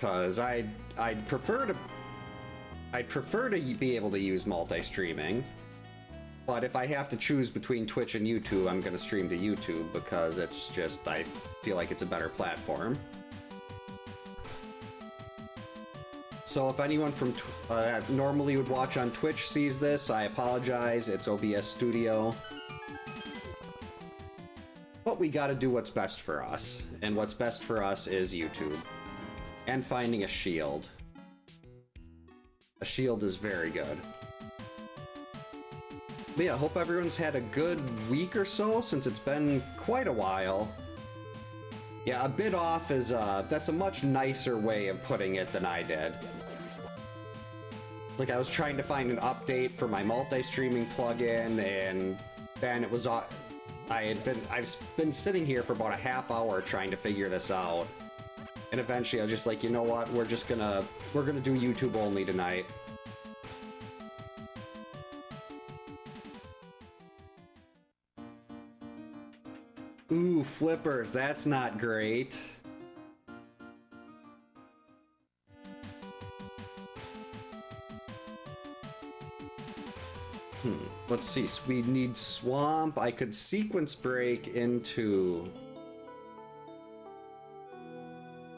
because I'd prefer to be able to use multi-streaming. But if I have to choose between Twitch and YouTube, I'm gonna stream to YouTube because it's just, I feel like it's a better platform. So if anyone from normally would watch on Twitch sees this, I apologize, it's OBS Studio. But we gotta do what's best for us, and what's best for us is YouTube. And finding a shield. A shield is very good. But yeah, hope everyone's had a good week or so, since it's been quite a while. Yeah, a bit off is, that's a much nicer way of putting it than I did. It's like I was trying to find an update for my multi-streaming plugin, and then it was, I've been sitting here for about a half hour trying to figure this out. And eventually I was just like, you know what, we're gonna do YouTube only tonight. Ooh, flippers, that's not great. Let's see, we need swamp. I could sequence break into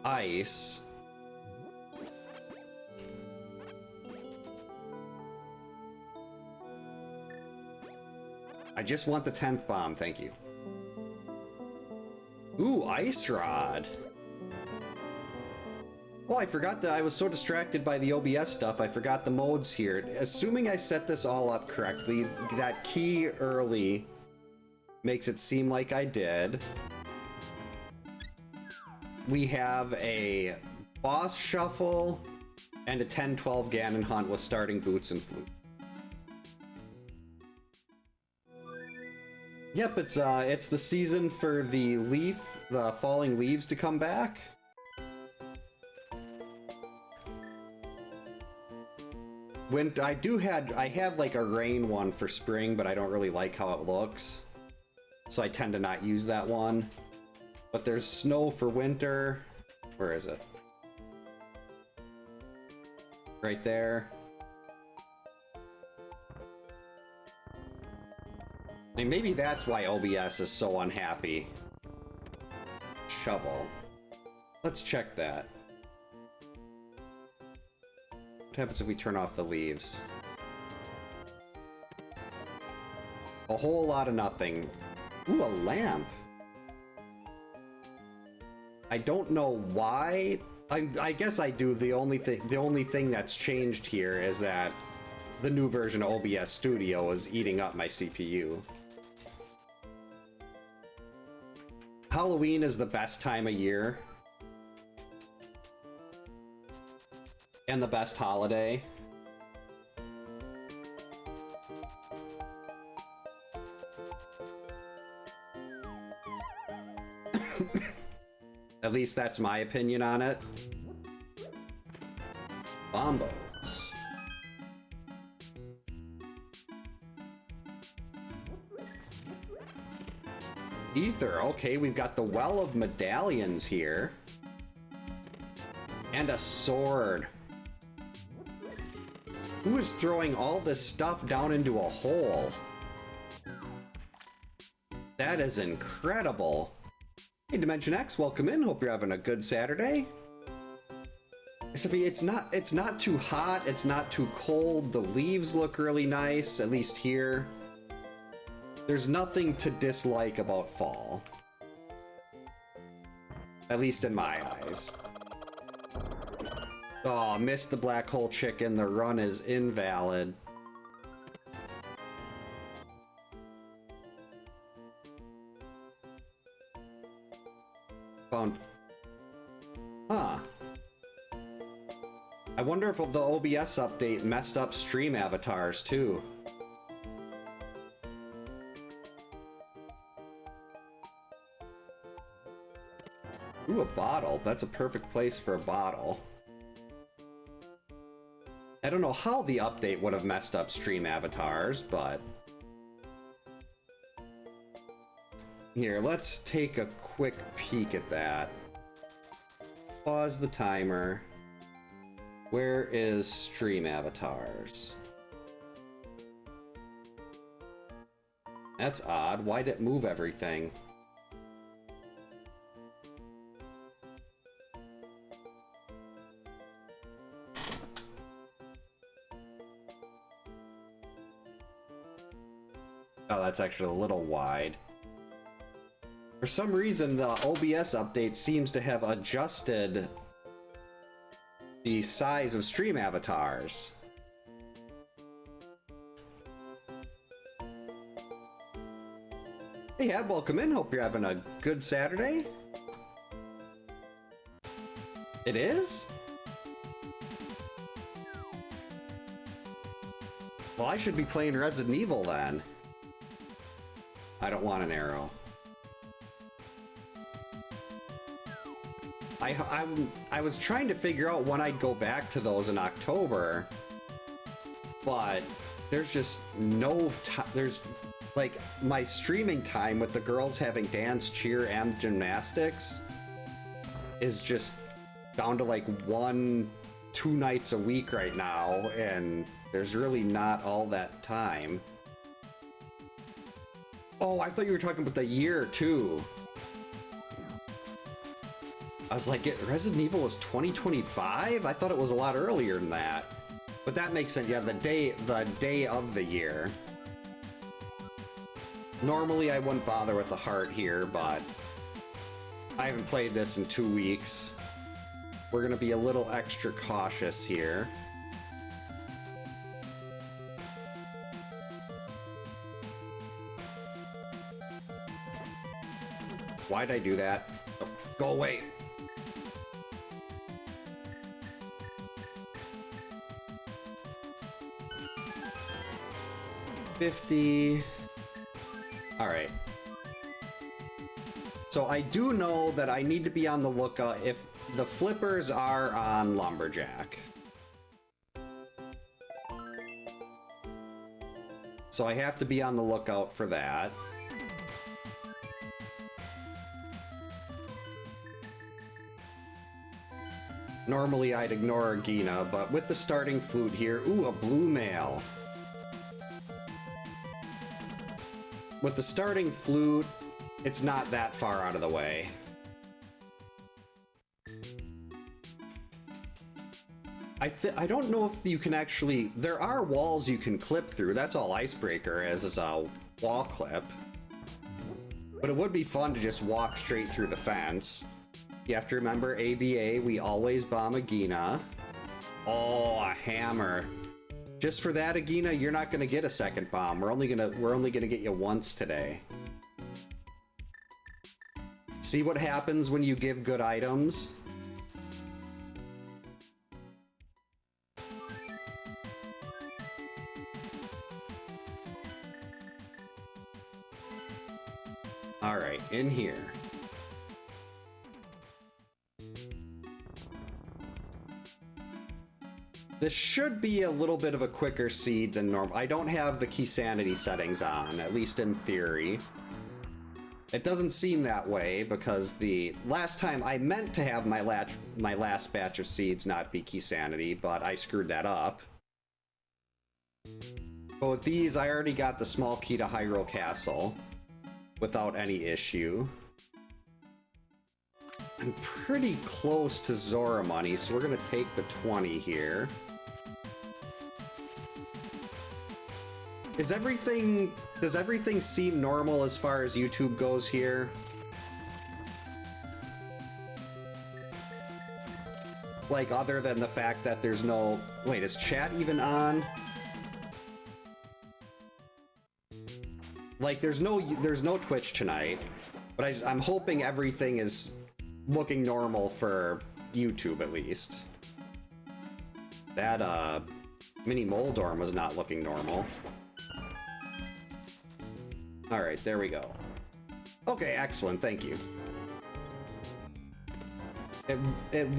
ice. I just want the 10th bomb, thank you. Ooh, ice rod. Oh, I forgot that I was so distracted by the OBS stuff, I forgot the modes here. Assuming I set this all up correctly, that key early makes it seem like I did. We have a boss shuffle and a 10-12 Ganon hunt with starting Boots and Flute. Yep, it's the season for the falling leaves to come back. I have like a rain one for spring, but I don't really like how it looks, so I tend to not use that one. But there's snow for winter. Where is it? Right there. I mean, maybe that's why OBS is so unhappy. Shovel. Let's check that. What happens if we turn off the leaves? A whole lot of nothing. Ooh, a lamp. I don't know why. I guess I do. The only thing that's changed here is that the new version of OBS Studio is eating up my CPU. Halloween is the best time of year. And the best holiday. At least that's my opinion on it. Bombos. Ether, okay, we've got the Well of Medallions here. And a sword. Who is throwing all this stuff down into a hole? That is incredible. Hey, Dimension X, welcome in. Hope you're having a good Saturday. Sophie, it's not too hot, it's not too cold. The leaves look really nice, at least here. There's nothing to dislike about fall. At least in my eyes. Oh, missed the black hole chicken. The run is invalid. Found. Huh. I wonder if the OBS update messed up stream avatars too. Ooh, a bottle. That's a perfect place for a bottle. I don't know how the update would have messed up stream avatars, but... Here, let's take a quick peek at that. Pause the timer. Where is stream avatars? That's odd. Why did it move everything? Oh, that's actually a little wide. For some reason, the OBS update seems to have adjusted the size of stream avatars. Hey, Had, welcome in. Hope you're having a good Saturday. It is? Well, I should be playing Resident Evil then. I don't want an arrow. I was trying to figure out when I'd go back to those in October, but there's just no time. There's like my streaming time with the girls having dance, cheer, and gymnastics is just down to like 1-2 nights a week right now, and there's really not all that time. Oh, I thought you were talking about the year too. I was like, Resident Evil was 2025? I thought it was a lot earlier than that. But that makes sense. Yeah, the day of the year. Normally I wouldn't bother with the heart here, but I haven't played this in 2 weeks. We're gonna be a little extra cautious here. Why'd I do that? Oh, go away. $50. All right. So I do know that I need to be on the lookout if the flippers are on Lumberjack. So I have to be on the lookout for that. Normally I'd ignore Gina, but with the starting flute here, ooh, a blue mail. With the starting flute, it's not that far out of the way. I don't know if you can actually... There are walls you can clip through. That's all Icebreaker is a wall clip. But it would be fun to just walk straight through the fence. You have to remember, ABA, we always bomb Agina. Oh, a hammer. Just for that, Agina, you're not gonna get a second bomb. We're only gonna get you once today. See what happens when you give good items? All right, in here. This should be a little bit of a quicker seed than normal. I don't have the key sanity settings on, at least in theory. It doesn't seem that way because the last time I meant to have my last batch of seeds not be key sanity, but I screwed that up. But with these, I already got the small key to Hyrule Castle without any issue. I'm pretty close to Zora money, so we're gonna take the 20 here. Does everything seem normal as far as YouTube goes here? Like, other than the fact that there's no... Wait, is chat even on? Like, there's no Twitch tonight, but I'm hoping everything is looking normal for YouTube at least. That mini Moldorm was not looking normal. All right, there we go. Okay, excellent, thank you. It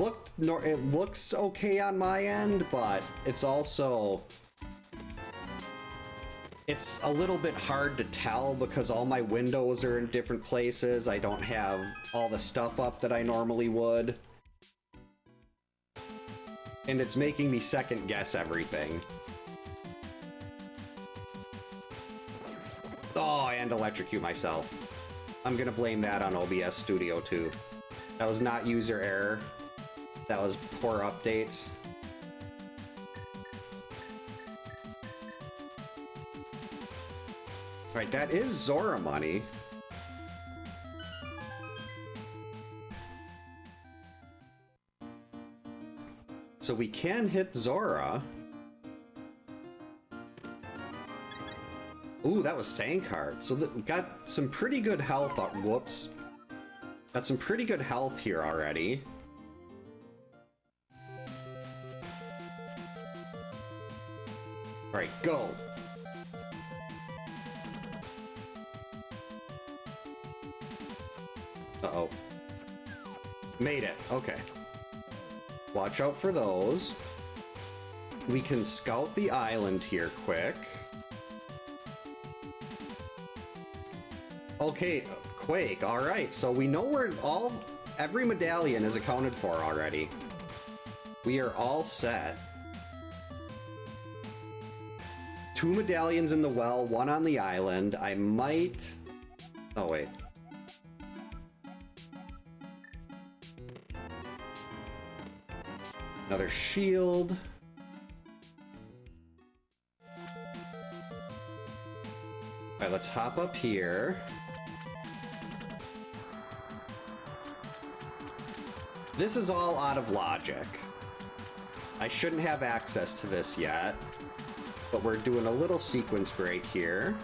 looks okay on my end, but it's also... It's a little bit hard to tell because all my windows are in different places. I don't have all the stuff up that I normally would. And it's making me second guess everything. Oh, and electrocute myself. I'm gonna blame that on OBS Studio 2. That was not user error. That was poor updates. Right, that is Zora money. So we can hit Zora. Ooh, that was Sankard. So got some pretty good health. Whoops. Got some pretty good health here already. All right, go. Uh-oh. Made it. Okay. Watch out for those. We can scout the island here quick. Okay, Quake. All right, so we know where every medallion is accounted for already. We are all set. 2 medallions in the well, 1 on the island. I might... Oh, wait. Another shield. All right, let's hop up here. This is all out of logic. I shouldn't have access to this yet, but we're doing a little sequence break here.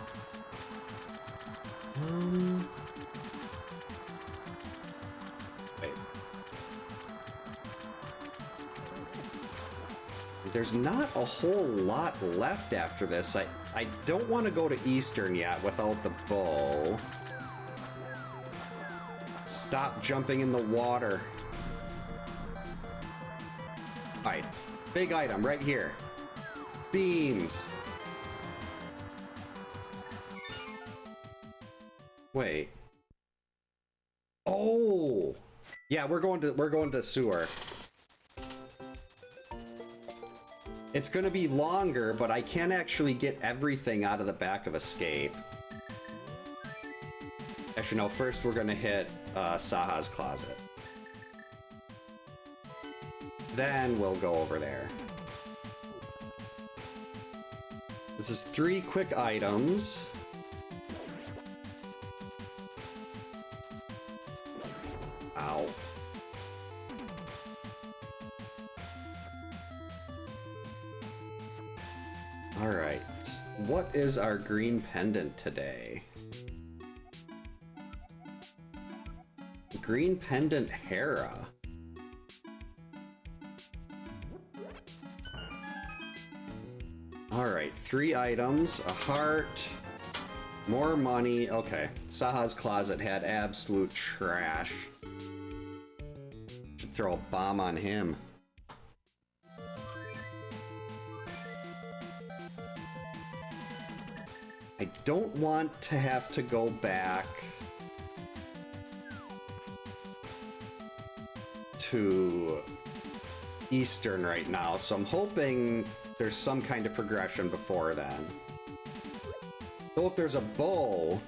Wait. There's not a whole lot left after this. I don't want to go to Eastern yet without the bow. Stop jumping in the water. Alright, big item right here. Beans. Wait. Oh! Yeah, we're going to sewer. It's gonna be longer, but I can't actually get everything out of the back of Escape. Actually, no, first we're gonna hit Saha's closet. Then we'll go over there. This is 3 quick items. Ow. All right. What is our green pendant today? Green pendant Hera. All right, 3 items, a heart, more money. Okay, Saha's closet had absolute trash. Should throw a bomb on him. I don't want to have to go back to Eastern right now, so I'm hoping there's some kind of progression before then. So if there's a bow...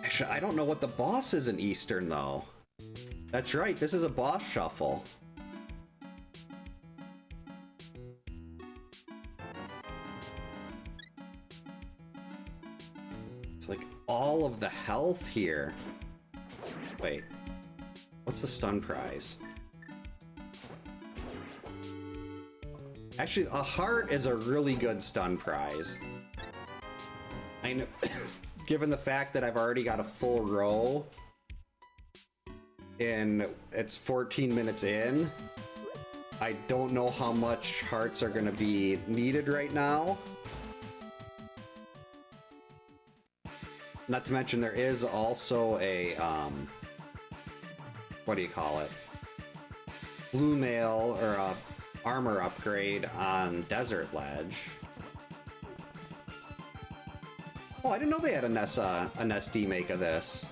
Actually, I don't know what the boss is in Eastern, though. That's right, this is a boss shuffle. It's like all of the health here. Wait, what's the stun prize? Actually, a heart is a really good stun prize. I know, given the fact that I've already got a full row and it's 14 minutes in, I don't know how much hearts are going to be needed right now. Not to mention there is also a, what do you call it? Blue mail, or a armor upgrade on Desert Ledge. Oh, I didn't know they had a NES remake of this.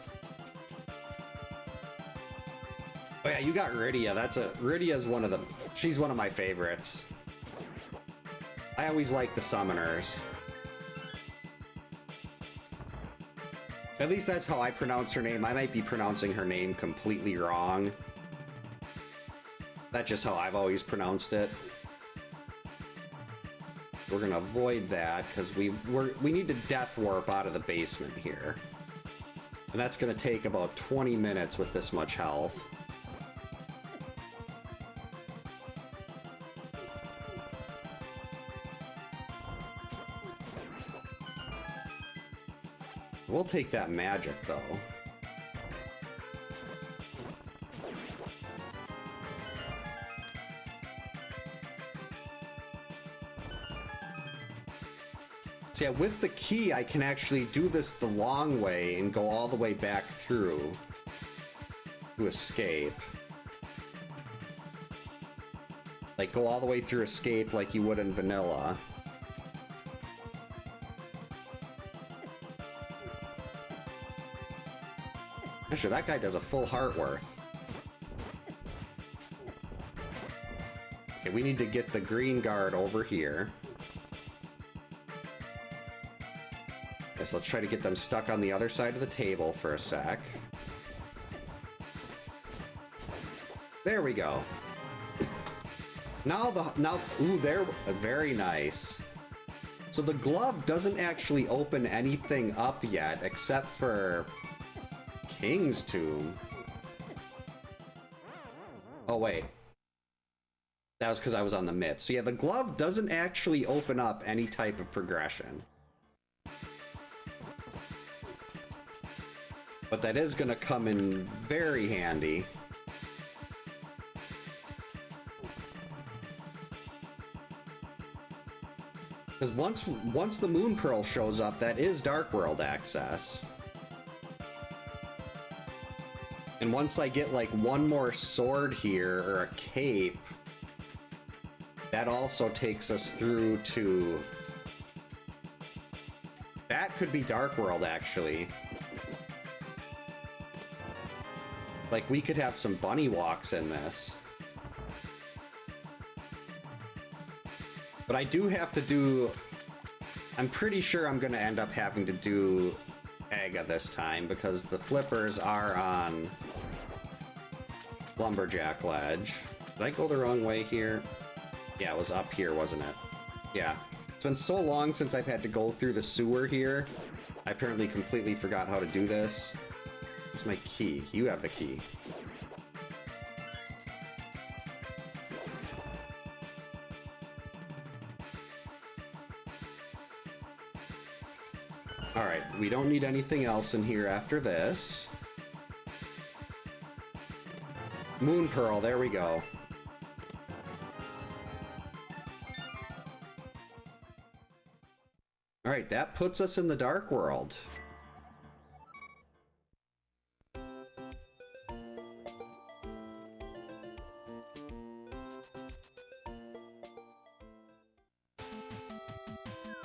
Oh yeah, you got Rydia. Rydia's one of the... She's one of my favorites. I always like the summoners. At least that's how I pronounce her name. I might be pronouncing her name completely wrong. That's just how I've always pronounced it. We're gonna avoid that because we need to death warp out of the basement here. And that's gonna take about 20 minutes with this much health. We'll take that magic, though. So yeah, with the key, I can actually do this the long way and go all the way back through to escape. Like, go all the way through escape like you would in vanilla. Actually, that guy does a full heart worth. Okay, we need to get the green guard over here. Yes, let's try to get them stuck on the other side of the table for a sec. There we go. Ooh, they're very nice. So the glove doesn't actually open anything up yet, except for King's Tomb. Oh, wait. That was because I was on the mitt. So yeah, the glove doesn't actually open up any type of progression. But that is going to come in very handy. Because once the Moon Pearl shows up, that is Dark World access. And once I get like one more sword here, or a cape, that also takes us through to... That could be Dark World, actually. Like, we could have some bunny walks in this. But I do have to do... I'm pretty sure I'm going to end up having to do Aga this time, because the flippers are on Lumberjack Ledge. Did I go the wrong way here? Yeah, it was up here, wasn't it? Yeah. It's been so long since I've had to go through the sewer here. I apparently completely forgot how to do this. Where's my key? You have the key. Alright, we don't need anything else in here after this. Moon Pearl, there we go. Alright, that puts us in the Dark World.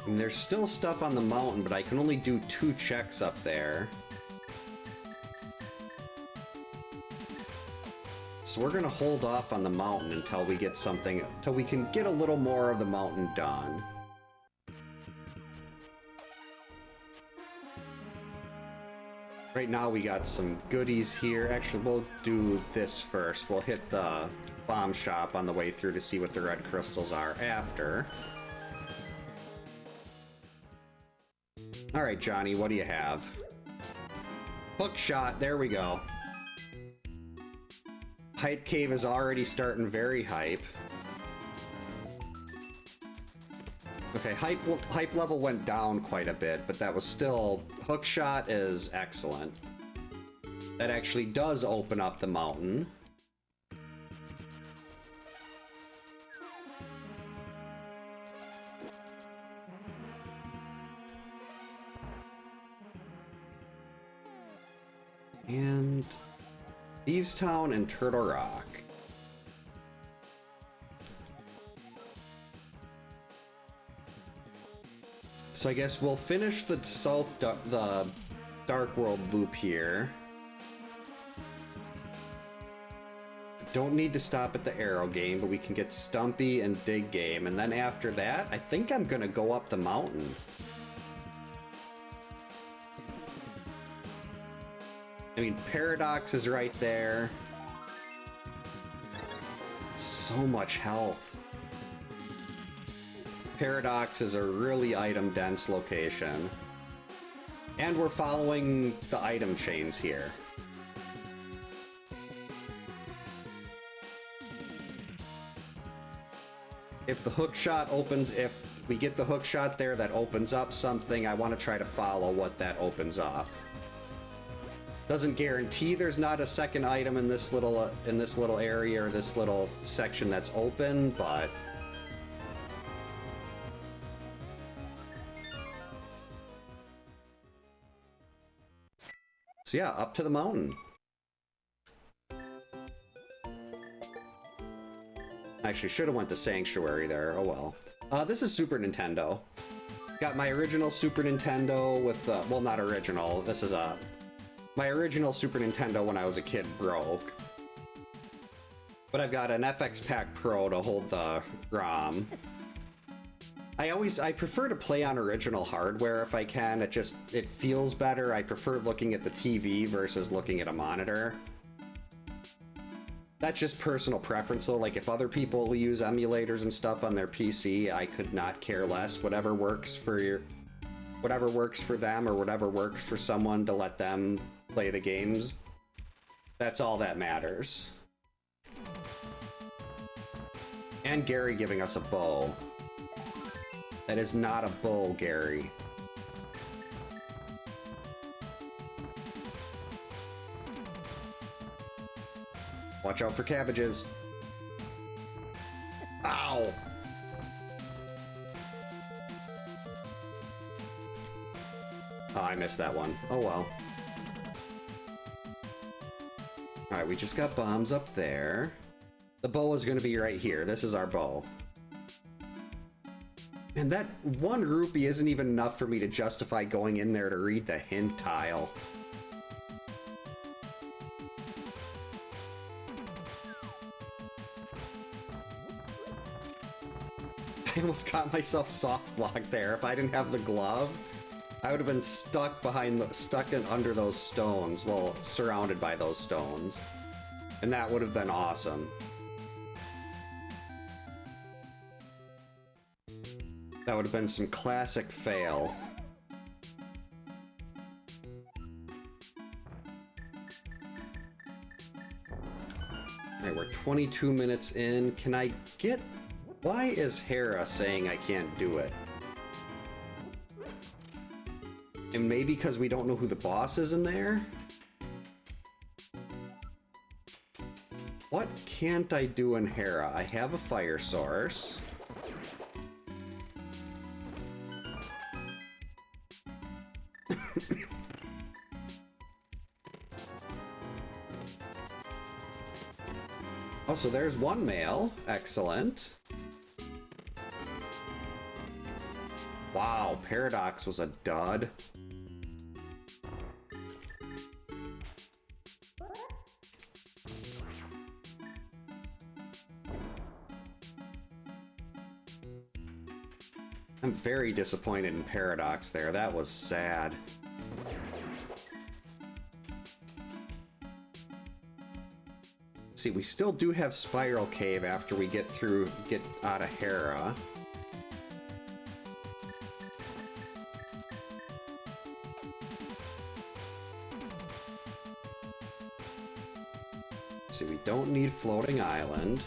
And there's still stuff on the mountain, but I can only do 2 checks up there. So we're gonna hold off on the mountain until we get something, until we can get a little more of the mountain done. Right now we got some goodies here. Actually, we'll do this first. We'll hit the bomb shop on the way through to see what the red crystals are after. Alright, Johnny, what do you have? Hook shot, there we go. Hype Cave is already starting very hype. Okay, hype level went down quite a bit, but that was still... Hook shot is excellent. That actually does open up the mountain. And Thieves Town and Turtle Rock. So I guess we'll finish the the Dark World loop here. don't need to stop at the arrow game, but we can get Stumpy and Dig game. And then after that, I think I'm gonna go up the mountain. I mean, Paradox is right there. So much health. Paradox is a really item-dense location. And we're following the item chains here. If the hook shot opens, if we get the hook shot there that opens up something, I want to try to follow what that opens up. Doesn't guarantee there's not a second item in this little area or this little section that's open, but so yeah, up to the mountain. Actually, should have went to Sanctuary there. Oh well. This is Super Nintendo. Got my original Super Nintendo with well, not original. This is my original Super Nintendo when I was a kid broke. But I've got an FX Pack Pro to hold the ROM. I prefer to play on original hardware if I can. It feels better. I prefer looking at the TV versus looking at a monitor. That's just personal preference though. Like if other people use emulators and stuff on their PC, I could not care less. Whatever works for them or whatever works for someone to let them play the games, that's all that matters. And Gary giving us a bow. That is not a bow, Gary. Watch out for cabbages. Ow! Oh, I missed that one. Oh well. Alright, we just got bombs up there. The bow is going to be right here. This is our bow. And that 1 rupee isn't even enough for me to justify going in there to read the hint tile. I almost got myself soft blocked there. If I didn't have the glove, I would have been stuck under those stones. Well, surrounded by those stones. And that would have been awesome. That would have been some classic fail. Alright, we're 22 minutes in. Can I get... Why is Hera saying I can't do it? And maybe because we don't know who the boss is in there? What can't I do in Hera? I have a fire source. Oh, so there's one male. Excellent. Wow, Paradox was a dud. I'm very disappointed in Paradox there. That was sad. See, we still do have Spiral Cave after we get out of Hera. See, we don't need Floating Island.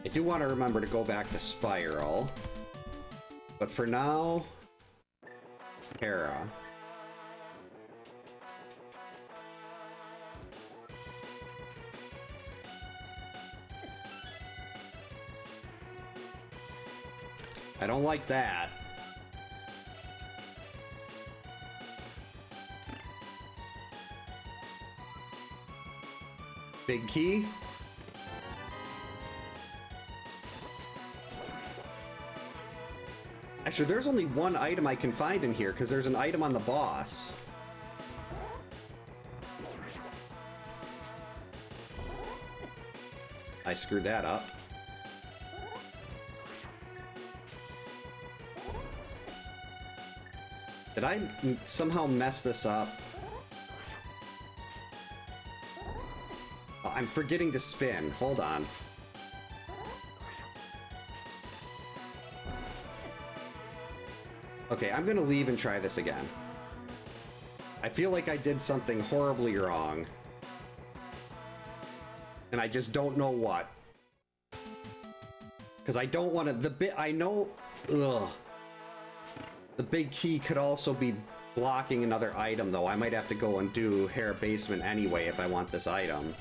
I do want to remember to go back to Spiral. But for now, Hera. I don't like that. Big key. Actually, there's only one item I can find in here, because there's an item on the boss. I screwed that up. Did I somehow mess this up? Oh, I'm forgetting to spin. Hold on. Okay, I'm gonna leave and try this again. I feel like I did something horribly wrong. And I just don't know what. Because I don't want to... I know... Ugh. The big key could also be blocking another item, though. I might have to go and do Hair Basement anyway if I want this item.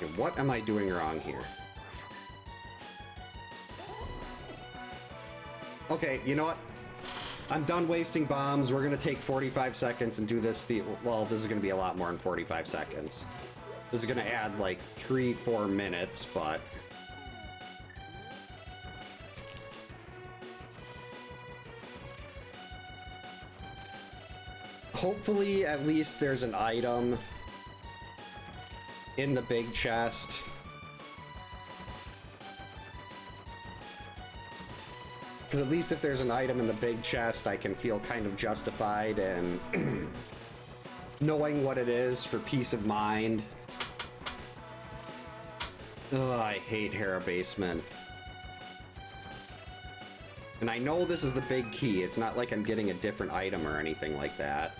Okay, what am I doing wrong here? Okay, you know what? I'm done wasting bombs. We're gonna take 45 seconds and do this. Well, this is gonna be a lot more than 45 seconds. This is gonna add like 3-4 minutes, but... hopefully, at least there's an item in the big chest. Because at least if there's an item in the big chest, I can feel kind of justified in knowing what it is for peace of mind. Ugh, I hate Hair Basement. And I know this is the big key. It's not like I'm getting a different item or anything like that.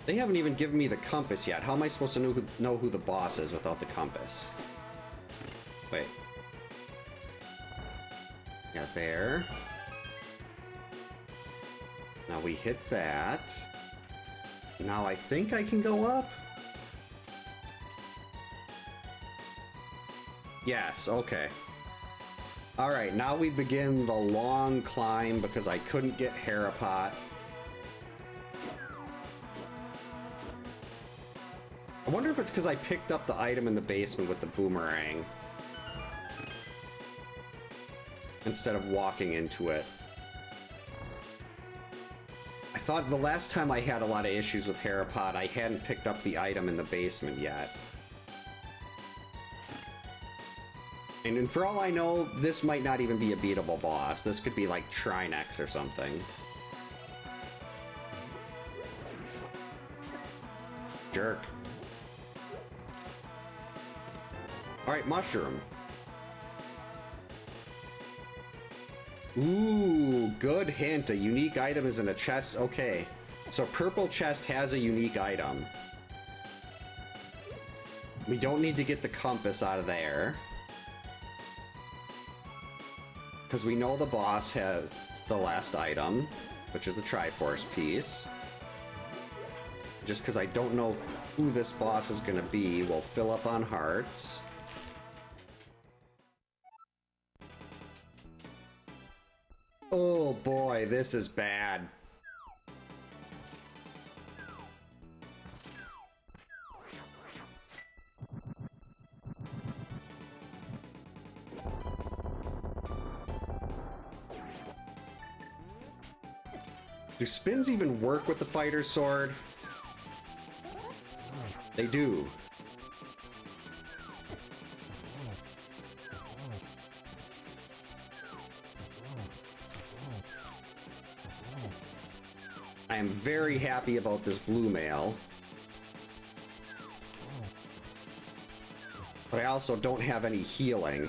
They haven't even given me the compass yet. How am I supposed to know who the boss is without the compass? Wait. Yeah, there. Now we hit that. Now I think I can go up. Yes, okay. Alright, now we begin the long climb because I couldn't get Harapot. I wonder if it's because I picked up the item in the basement with the boomerang instead of walking into it. I thought the last time I had a lot of issues with Harapot, I hadn't picked up the item in the basement yet. And for all I know, this might not even be a beatable boss. This could be like Trinex or something. Jerk. Alright, mushroom. Ooh, good hint. A unique item is in a chest. Okay. So purple chest has a unique item. We don't need to get the compass out of there. Because we know the boss has the last item, which is the Triforce piece. Just because I don't know who this boss is going to be, we'll fill up on hearts. Oh boy, this is bad. Do spins even work with the fighter's sword? They do. I am very happy about this blue mail. But I also don't have any healing.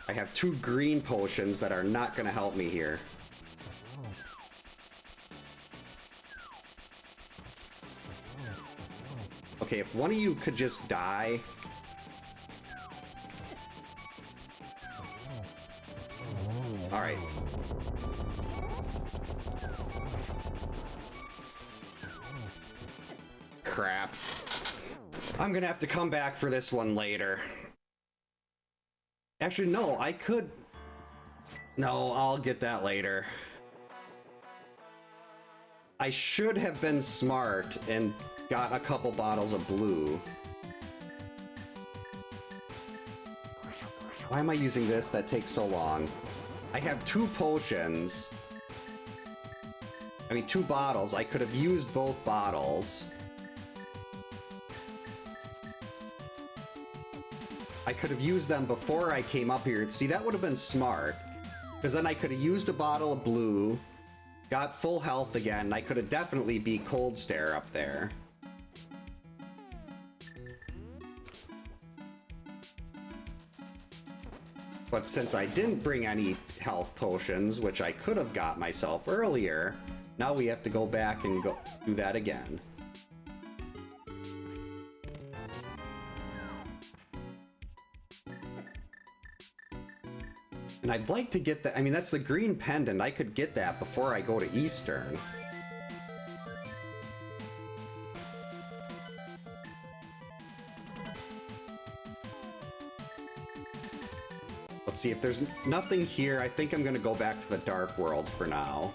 I have 2 green potions that are not going to help me here. Okay, if one of you could just die. Alright. Crap. I'm gonna have to come back for this one later. Actually, no, I could... No, I'll get that later. I should have been smart and got a couple bottles of blue. Why am I using this? That takes so long. I have 2 potions. I mean, 2 bottles. I could have used both bottles. I could have used them before I came up here. See, that would have been smart. Because then I could have used a bottle of blue, got full health again, and I could have definitely beat Cold Stare up there. But since I didn't bring any health potions, which I could have got myself earlier, now we have to go back and go do that again. And I'd like to get that. I mean, that's the green pendant. I could get that before I go to Eastern. Let's see, if there's nothing here, I think I'm gonna go back to the Dark World for now.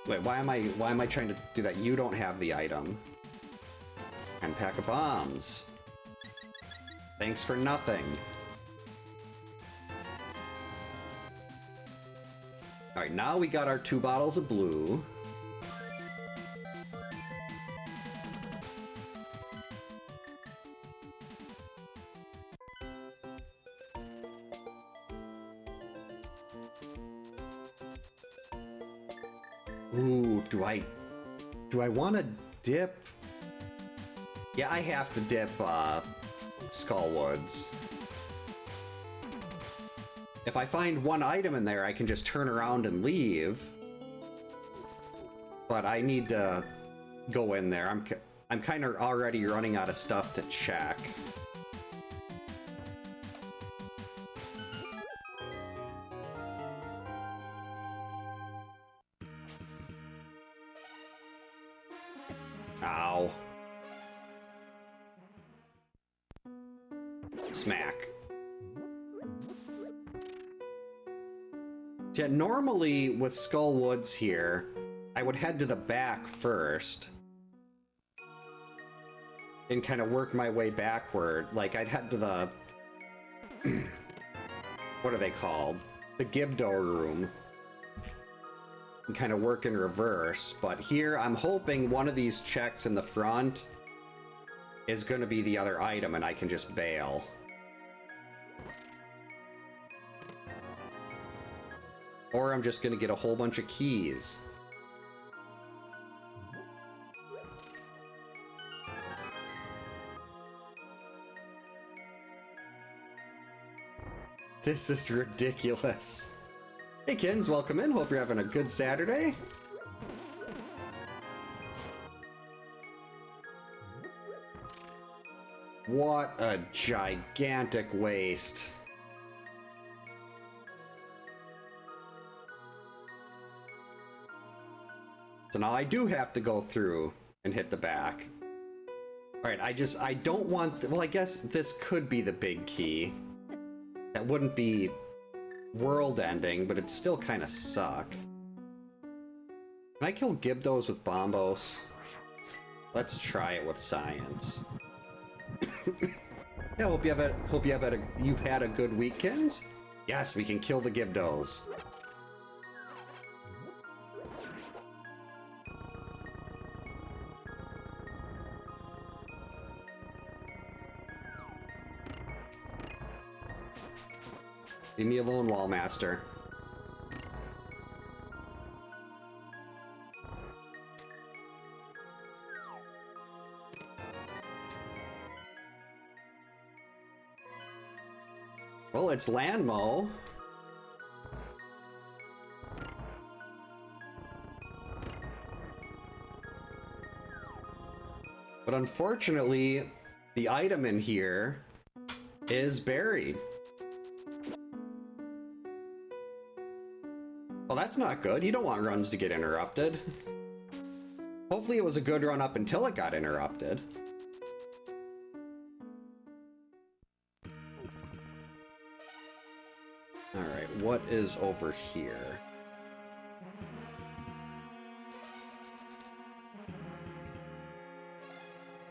Wait, why am I trying to do that? You don't have the item. And pack of bombs. Thanks for nothing. Alright, now we got our 2 bottles of blue. Ooh, do I want to dip? Yeah, I have to dip, Skullwoods. If I find one item in there, I can just turn around and leave. But I need to go in there. I'm kind of already running out of stuff to check. Ow. Smack. Yeah, normally with Skullwoods here, I would head to the back first and kind of work my way backward. Like, I'd head to the... what are they called? The Gibdo room. And kind of work in reverse. But here, I'm hoping one of these checks in the front is going to be the other item, and I can just bail. Or I'm just going to get a whole bunch of keys. This is ridiculous. Hey Kins, welcome in. Hope you're having a good Saturday. What a gigantic waste. So now I do have to go through and hit the back. Alright, I don't want... well, I guess this could be the big key. That wouldn't be world-ending, but it'd still kind of suck. Can I kill Gibdos with Bombos? Let's try it with science. Yeah, hope you've had a good weekend. Yes, we can kill the Gibdos. Leave me alone, Wallmaster. Well, it's Landmo. But unfortunately, the item in here is buried. Well, that's not good. You don't want runs to get interrupted. Hopefully it was a good run up until it got interrupted. Alright, what is over here?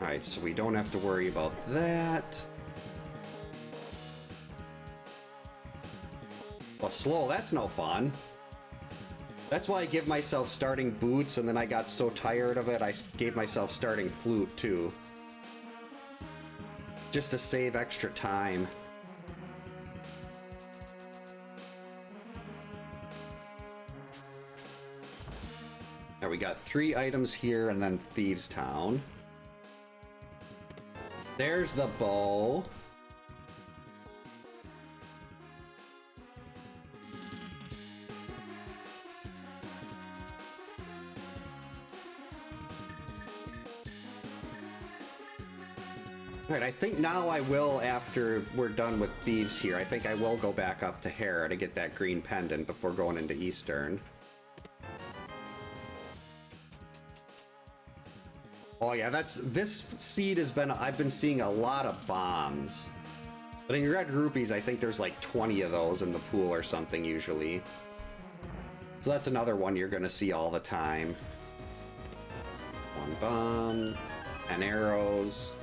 Alright, so we don't have to worry about that. Well, slow, that's no fun. That's why I give myself starting Boots, and then I got so tired of it, I gave myself starting Flute, too. Just to save extra time. Now we got 3 items here, and then Thieves' Town. There's the bow. Alright, I think now I will, after we're done with Thieves here, I think I will go back up to Hera to get that green pendant before going into Eastern. Oh yeah, this seed has been, I've been seeing a lot of bombs. But in Red Rupees, I think there's like 20 of those in the pool or something usually. So that's another one you're gonna see all the time. 1 bomb, and arrows.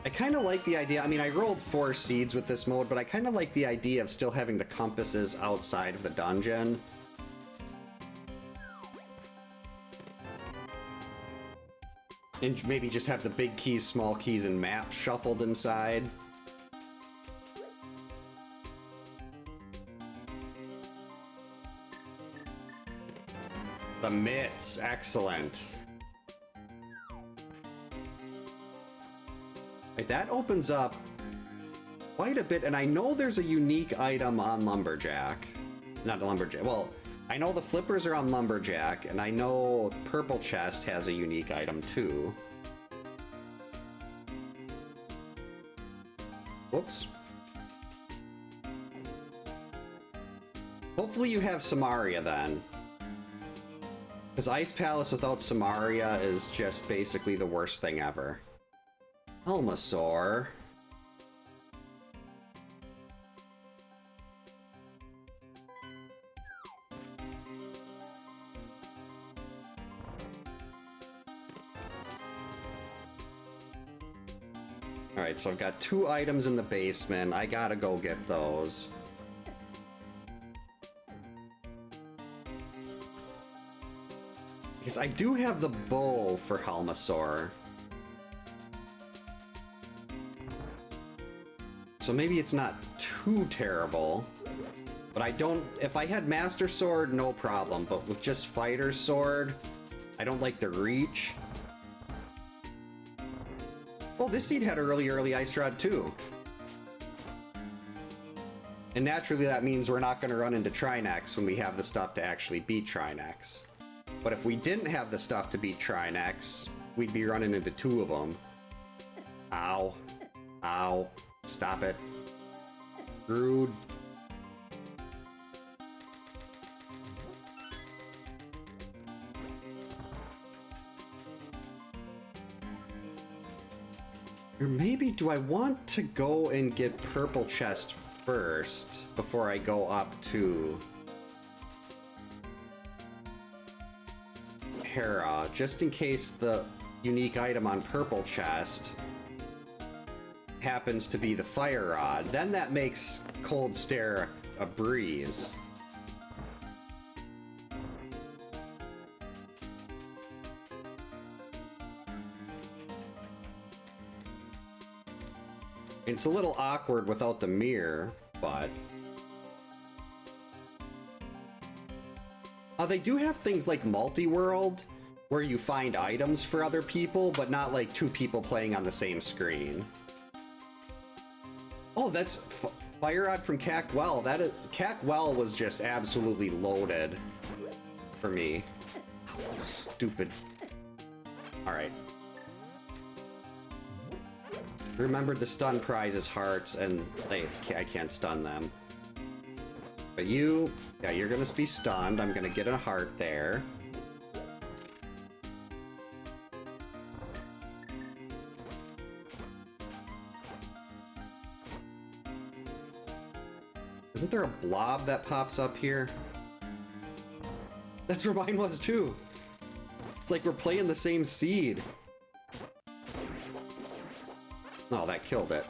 I kind of like the idea, I mean, I rolled 4 seeds with this mode, but I kind of like the idea of still having the compasses outside of the dungeon. And maybe just have the big keys, small keys, and maps shuffled inside. The mitts, excellent. Right, that opens up quite a bit, and I know there's a unique item on Lumberjack. Not Lumberjack, well, I know the flippers are on Lumberjack, and I know Purple Chest has a unique item too. Whoops. Hopefully you have Samaria then. Because Ice Palace without Samaria is just basically the worst thing ever. Helmasaur. Alright, so I've got 2 items in the basement. I gotta go get those. Because I do have the bow for Helmasaur. So maybe it's not too terrible. But I don't... If I had Master Sword, no problem. But with just Fighter Sword, I don't like the reach. Oh, this seed had early Ice Rod too. And naturally that means we're not going to run into Trinex when we have the stuff to actually beat Trinex. But if we didn't have the stuff to beat Trinex, we'd be running into 2 of them. Ow. Ow. Stop it. Rude. Or maybe do I want to go and get Purple Chest first before I go up to Hera, just in case the unique item on Purple Chest happens to be the Fire Rod. Then that makes Cold Stare a breeze. It's a little awkward without the mirror, but... they do have things like Multi-World, where you find items for other people, but not like 2 people playing on the same screen. Oh, that's Fire Rod from Cackwell. That is... Cackwell was just absolutely loaded for me. Stupid. Alright. Remembered the stun prize is hearts, and I can't stun them. But you, yeah, you're gonna be stunned. I'm gonna get a heart there. Isn't there a blob that pops up here? That's where mine was too. It's like we're playing the same seed. No, that killed it.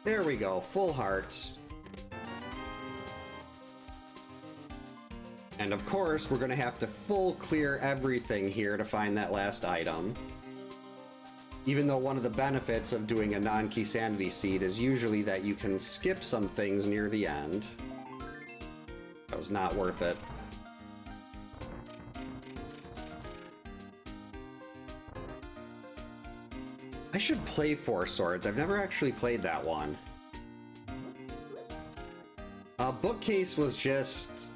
There we go, full hearts. And of course, we're gonna have to full clear everything here to find that last item. Even though one of the benefits of doing a non-key sanity seed is usually that you can skip some things near the end. That was not worth it. I should play Four Swords. I've never actually played that one. Bookcase was just...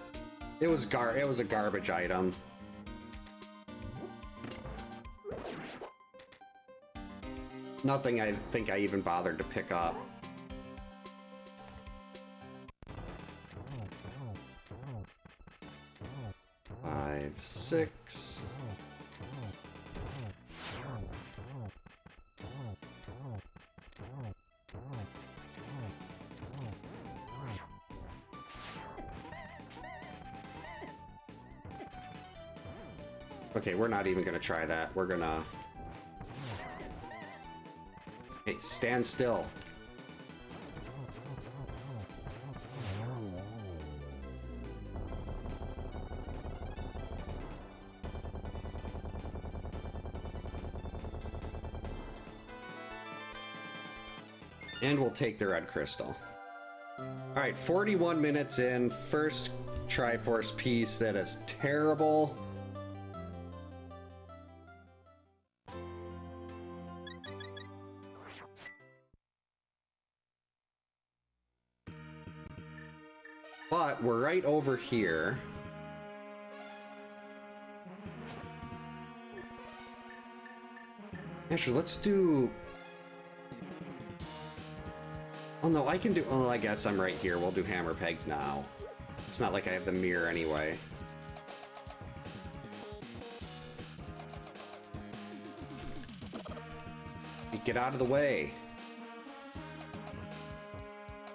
It was a garbage item. Nothing I think I even bothered to pick up. Five, six. Okay, we're not even gonna try that. We're gonna... Hey, stand still. And we'll take the red crystal. Alright, 41 minutes in. First Triforce piece that is terrible. But we're right over here. Actually, let's do... Oh no, I can do... Oh, I guess I'm right here. We'll do hammer pegs now. It's not like I have the mirror anyway. Get out of the way.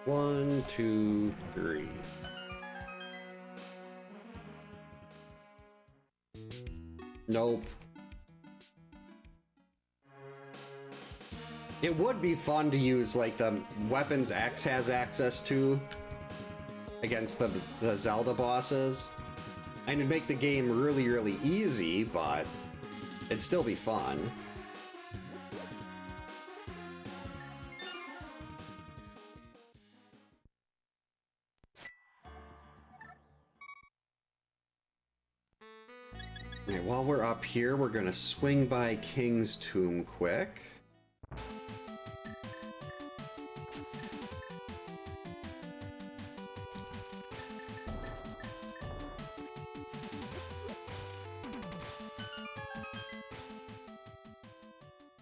1, 2, 3. Nope. It would be fun to use like the weapons X has access to against the Zelda bosses. And it'd make the game really, really easy, but it'd still be fun. Okay, while we're up here, we're gonna swing by King's Tomb quick.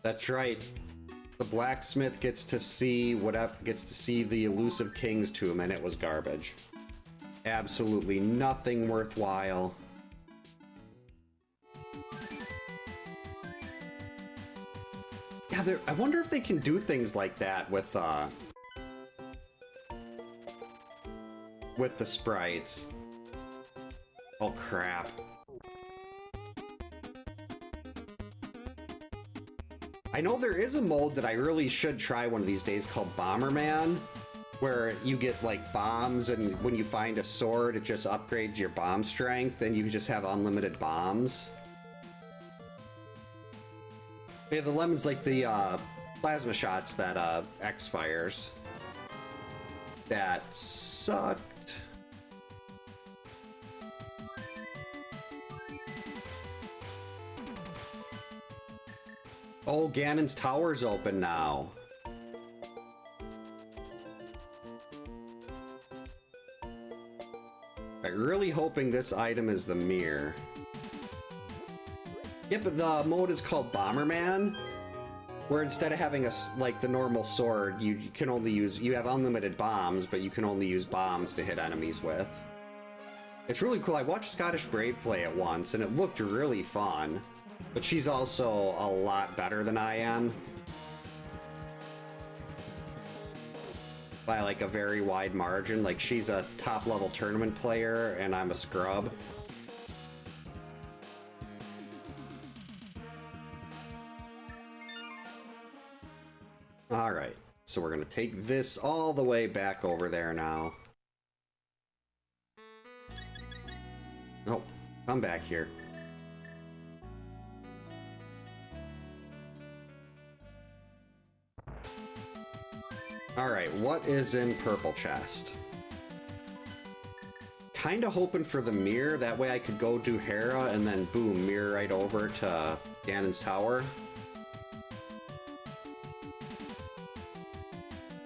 That's right. The blacksmith gets to see the elusive King's Tomb, and it was garbage. Absolutely nothing worthwhile. Yeah, I wonder if they can do things like that with the sprites. Oh crap. I know there is a mode that I really should try one of these days called Bomberman, where you get like bombs, and when you find a sword, it just upgrades your bomb strength, and you just have unlimited bombs. Yeah, the lemon's like the plasma shots that X fires. That sucked. Oh, Ganon's Tower's open now. really hoping this item is the mirror. Yeah, but the mode is called Bomberman, where instead of having like the normal sword, you can only use, you have unlimited bombs, but you can only use bombs to hit enemies with. It's really cool. I watched Scottish Brave play it once, and it looked really fun. But she's also a lot better than I am. By like a very wide margin. Like, she's a top-level tournament player, and I'm a scrub. Alright, so we're gonna take this all the way back over there now. Nope, come back here. Alright, what is in purple chest? Kinda hoping for the mirror, that way I could go do Hera and then boom, mirror right over to Ganon's tower.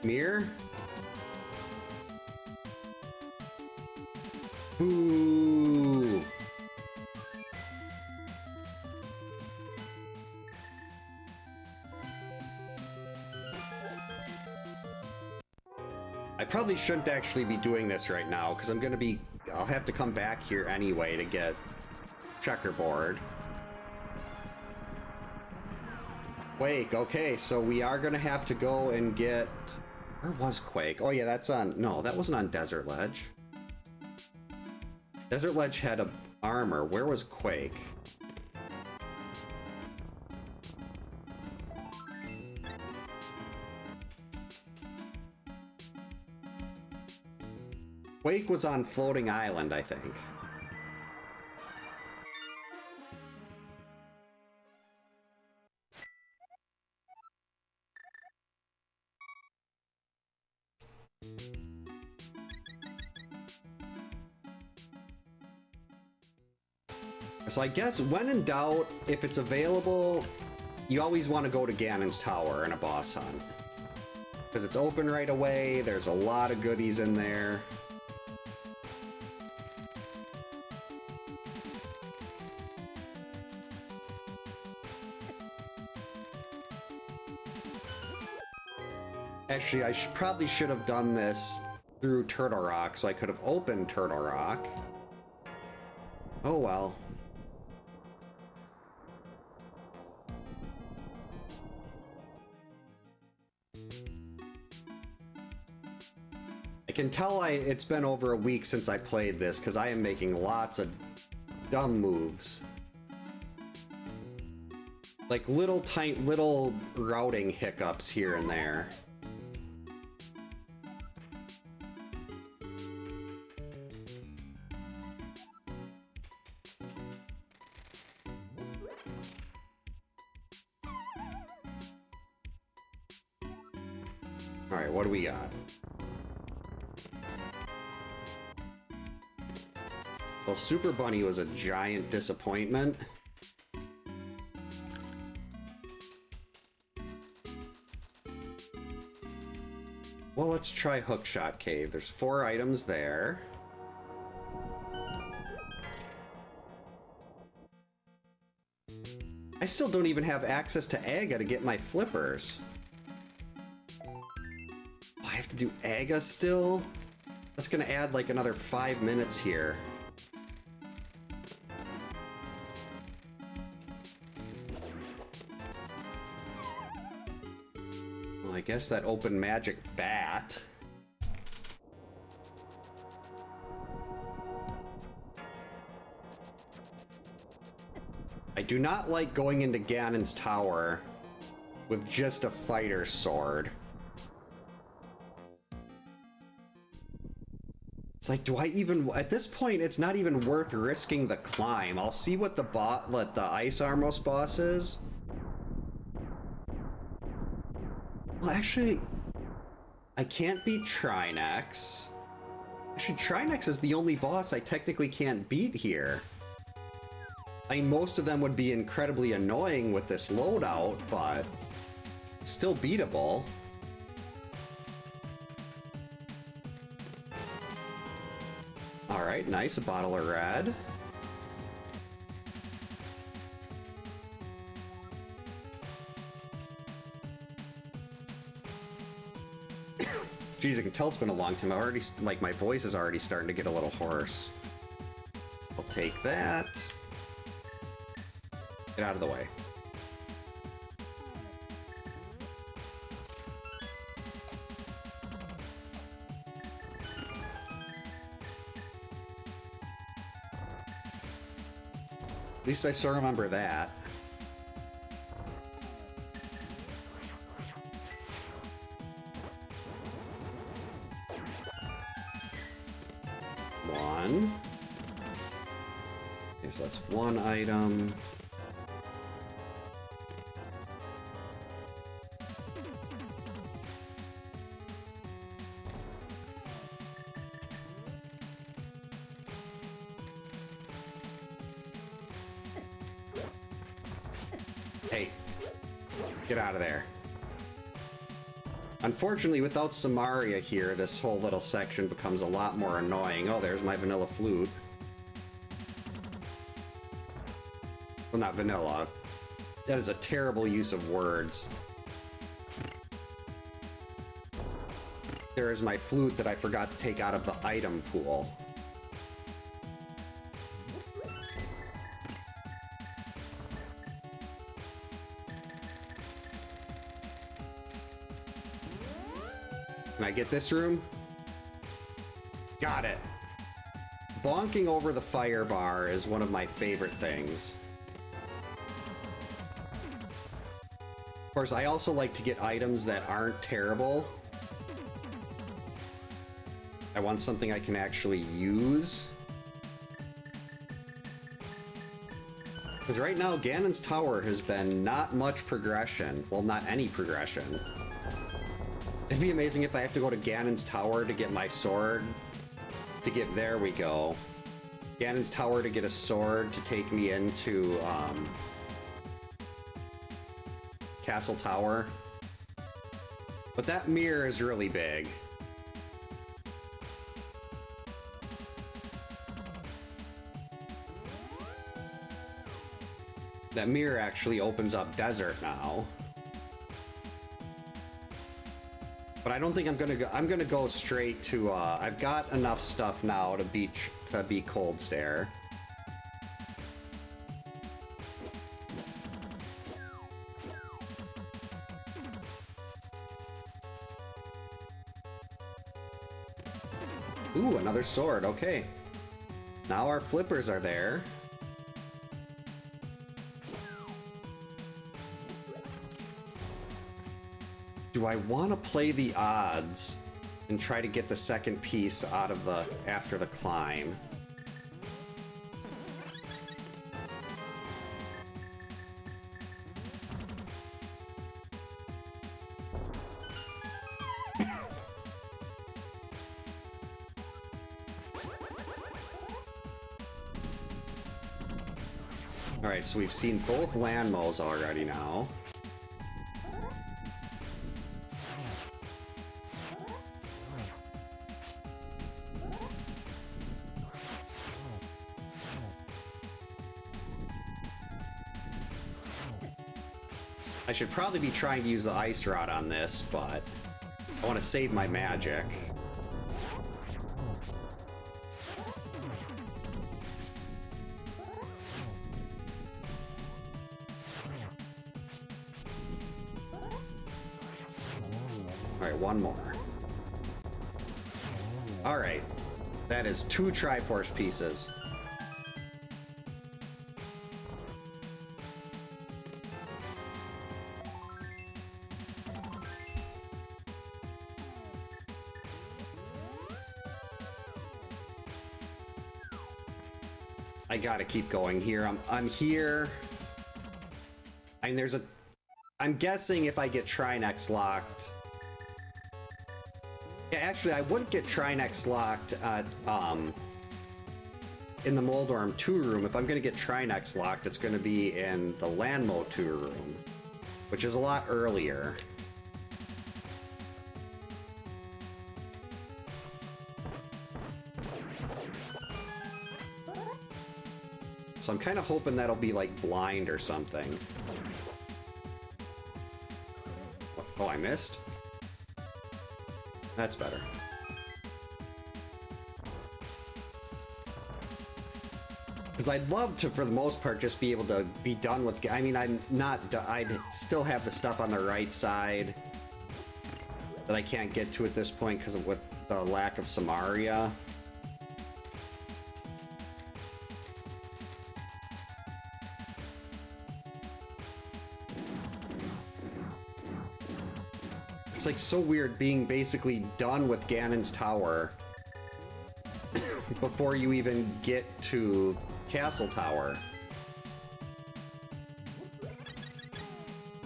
Mirror? Ooh. I probably shouldn't actually be doing this right now, because I'll have to come back here anyway to get checkerboard. Quake, okay, so we are gonna have to go and get... Where was Quake? Oh yeah, that's on... No, that wasn't on Desert Ledge. Desert Ledge had a armor. Where was Quake? Quake was on Floating Island, I think. So I guess when in doubt, if it's available, you always want to go to Ganon's Tower in a boss hunt. Because it's open right away, there's a lot of goodies in there. Actually, I probably should have done this through Turtle Rock, so I could have opened Turtle Rock. Oh well. I can tell it's been over a week since I played this, because I am making lots of dumb moves. Like little routing hiccups here and there. Alright, what do we got? Well, Super Bunny was a giant disappointment. Well, let's try Hookshot Cave. There's 4 items there. I still don't even have access to Aga to get my flippers. I have to do Aga still? That's gonna add like another 5 minutes here. Well, I guess that open magic bat. I do not like going into Ganon's tower with just a fighter sword. It's like, do I even... At this point, it's not even worth risking the climb. I'll see what the Ice Armos boss is. Well, actually, I can't beat Trinex. Actually, Trinex is the only boss I technically can't beat here. I mean, most of them would be incredibly annoying with this loadout, but still beatable. Alright, nice. A bottle of red. Jeez, I can tell it's been a long time. I already, like, my voice is already starting to get a little hoarse. I'll take that. Get out of the way. At least I still remember that. One. Okay, so that's one item. Hey, get out of there. Unfortunately, without Samaria here, this whole little section becomes a lot more annoying. Oh, there's my vanilla flute. Well, not vanilla. That is a terrible use of words. There is my flute that I forgot to take out of the item pool. Can I get this room? Got it. Bonking over the fire bar is one of my favorite things. Of course, I also like to get items that aren't terrible. I want something I can actually use. Because right now, Ganon's Tower has been not much progression. Well, not any progression. It'd be amazing if I have to go to Ganon's Tower to get my sword. There we go. Ganon's Tower to get a sword to take me into, Castle Tower. But that mirror is really big. That mirror actually opens up desert now. But I don't think I'm gonna go. I'm gonna go straight to. I've got enough stuff now to beat Cold Stare. Ooh, another sword. Okay. Now our flippers are there. Do I want to play the odds and try to get the second piece out of the after the climb? All right, so we've seen both land mows already now. I should probably be trying to use the ice rod on this, but I want to save my magic. All right, one more. All right, that is 2 Triforce pieces. I gotta keep going here. I'm here. I mean, I'm guessing if I get Trinex locked. Yeah, actually, I wouldn't get Trinex locked at, in the Moldorm 2 room. If I'm gonna get Trinex locked, it's gonna be in the Landmo 2 room, which is a lot earlier. So I'm kind of hoping that'll be like blind or something. Oh, I missed? That's better. Because I'd love to, for the most part, just be able to be done with... I mean, I'd still have the stuff on the right side that I can't get to at this point because of with the lack of Samaria. It's like so weird being basically done with Ganon's Tower before you even get to Castle Tower. But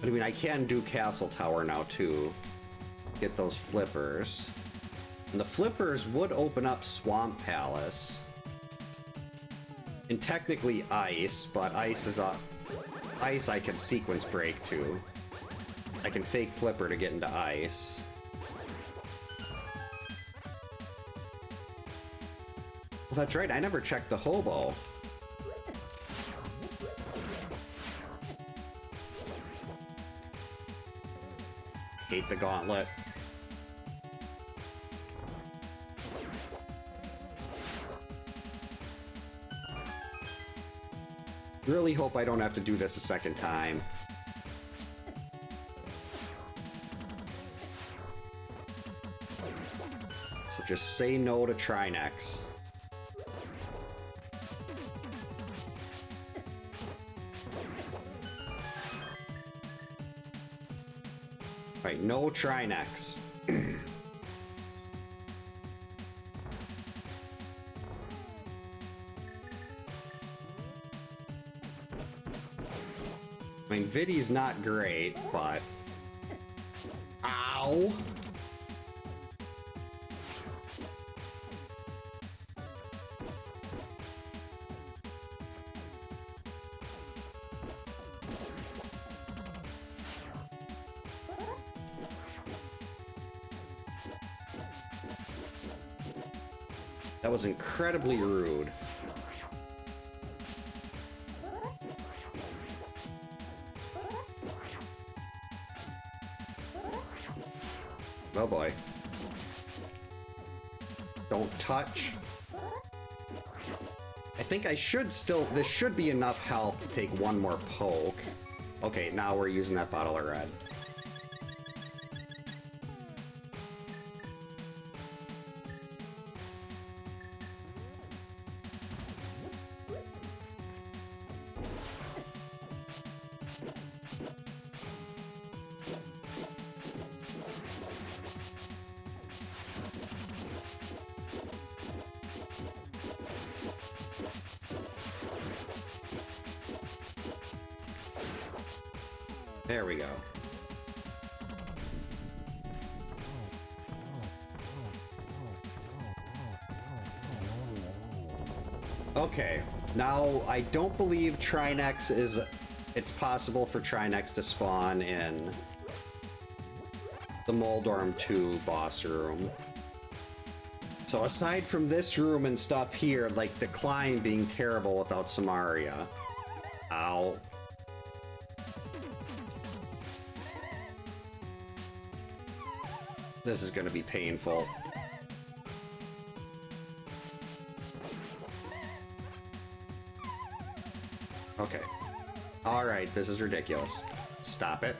I mean, I can do Castle Tower now too. Get those flippers. And the flippers would open up Swamp Palace. And technically ice, but ice is a... Ice I can sequence break to. I can fake flipper to get into ice. Well, that's right, I never checked the hobo. Hate the gauntlet. Really hope I don't have to do this a second time. So just say no to Trinex. Right, no Trinex. I mean, Vidi's not great, but... Ow! That was incredibly rude. Oh boy. Don't touch. I think I should still... This should be enough health to take one more poke. Okay, now we're using that bottle of red. There we go. Okay, now I don't believe Trinex is... It's possible for Trinex to spawn in the Moldorm 2 boss room. So aside from this room and stuff here, like the climb being terrible without Samaria. Ow. This is going to be painful. Okay. Alright, this is ridiculous. Stop it.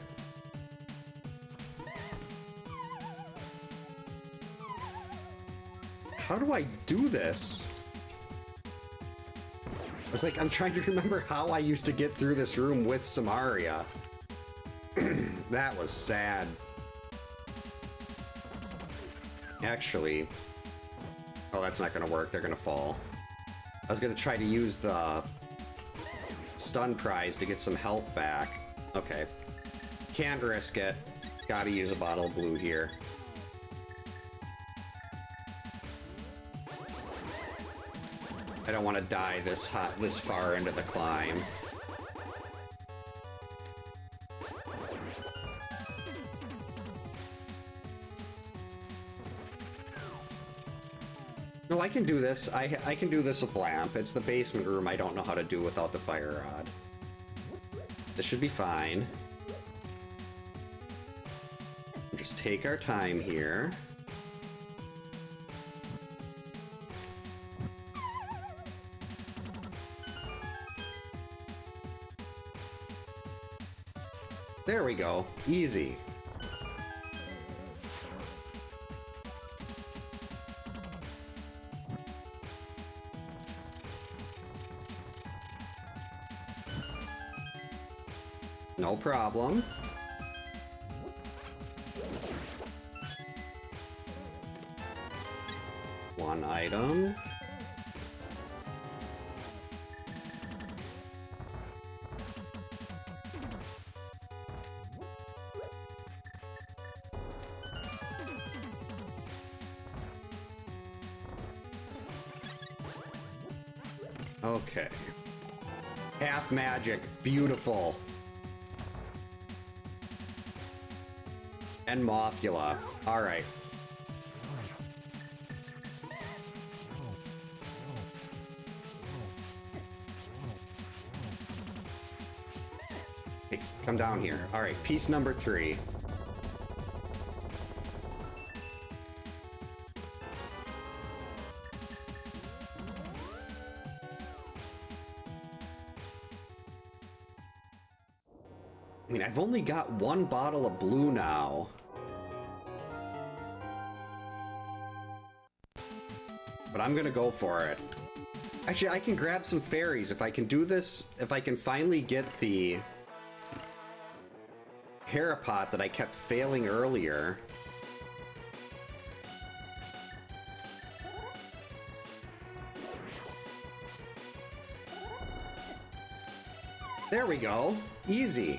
How do I do this? It's like, I'm trying to remember how I used to get through this room with Samaria. That was sad. Actually... Oh, that's not gonna work. They're gonna fall. I was gonna try to use the stun prize to get some health back. Okay. Can't risk it. Gotta use a bottle of blue here. I don't want to die this far into the climb. No, I can do this. I can do this with lamp. It's the basement room I don't know how to do without the fire rod. This should be fine. Just take our time here. There we go. Easy. No problem. One item. Okay. Half magic. Beautiful. And Mothula. Alright. Hey, come down here. Alright, piece number 3. I mean, I've only got 1 bottle of blue now. But I'm gonna go for it. Actually, I can grab some fairies. If I can do this, if I can finally get the Haripot that I kept failing earlier. There we go. Easy.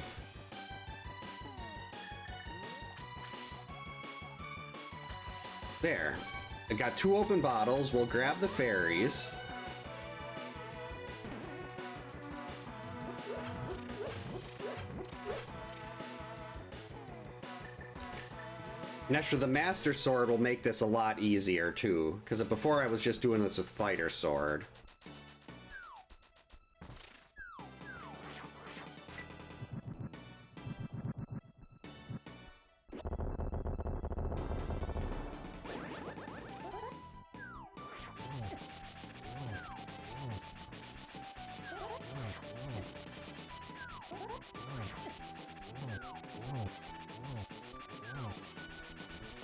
There. I got 2 open bottles. We'll grab the fairies. And actually, the Master Sword will make this a lot easier, too. Because before I was just doing this with Fighter Sword.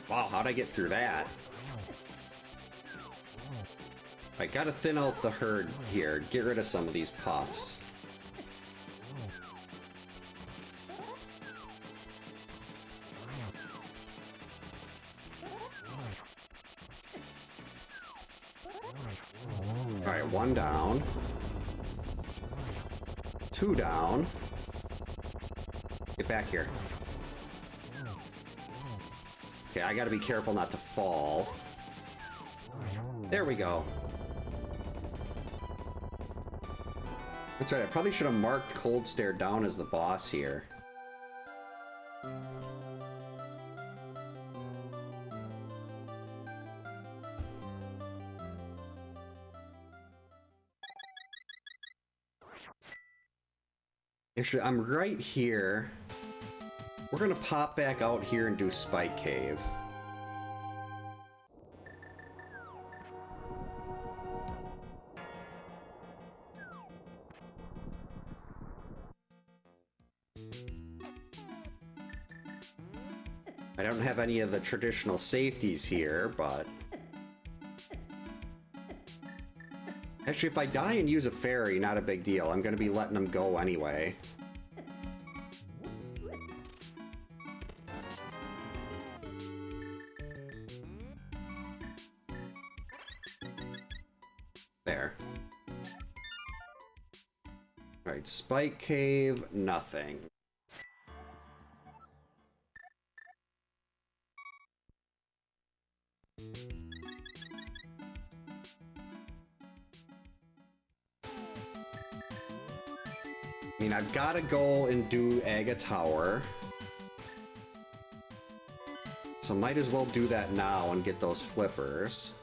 Wow, how'd I get through that? I gotta thin out the herd here. Get rid of some of these puffs. Alright, 1 down. 2 down. Get back here. Okay, I gotta be careful not to fall. There we go. That's right, I probably should have marked Cold Stare down as the boss here. Actually, I'm right here. We're gonna pop back out here and do Spike Cave. I don't have any of the traditional safeties here, but... Actually, if I die and use a fairy, not a big deal. I'm gonna be letting them go anyway. There. Alright, Spike Cave, nothing. I mean, I've got to go and do Aga Tower. So might as well do that now and get those flippers.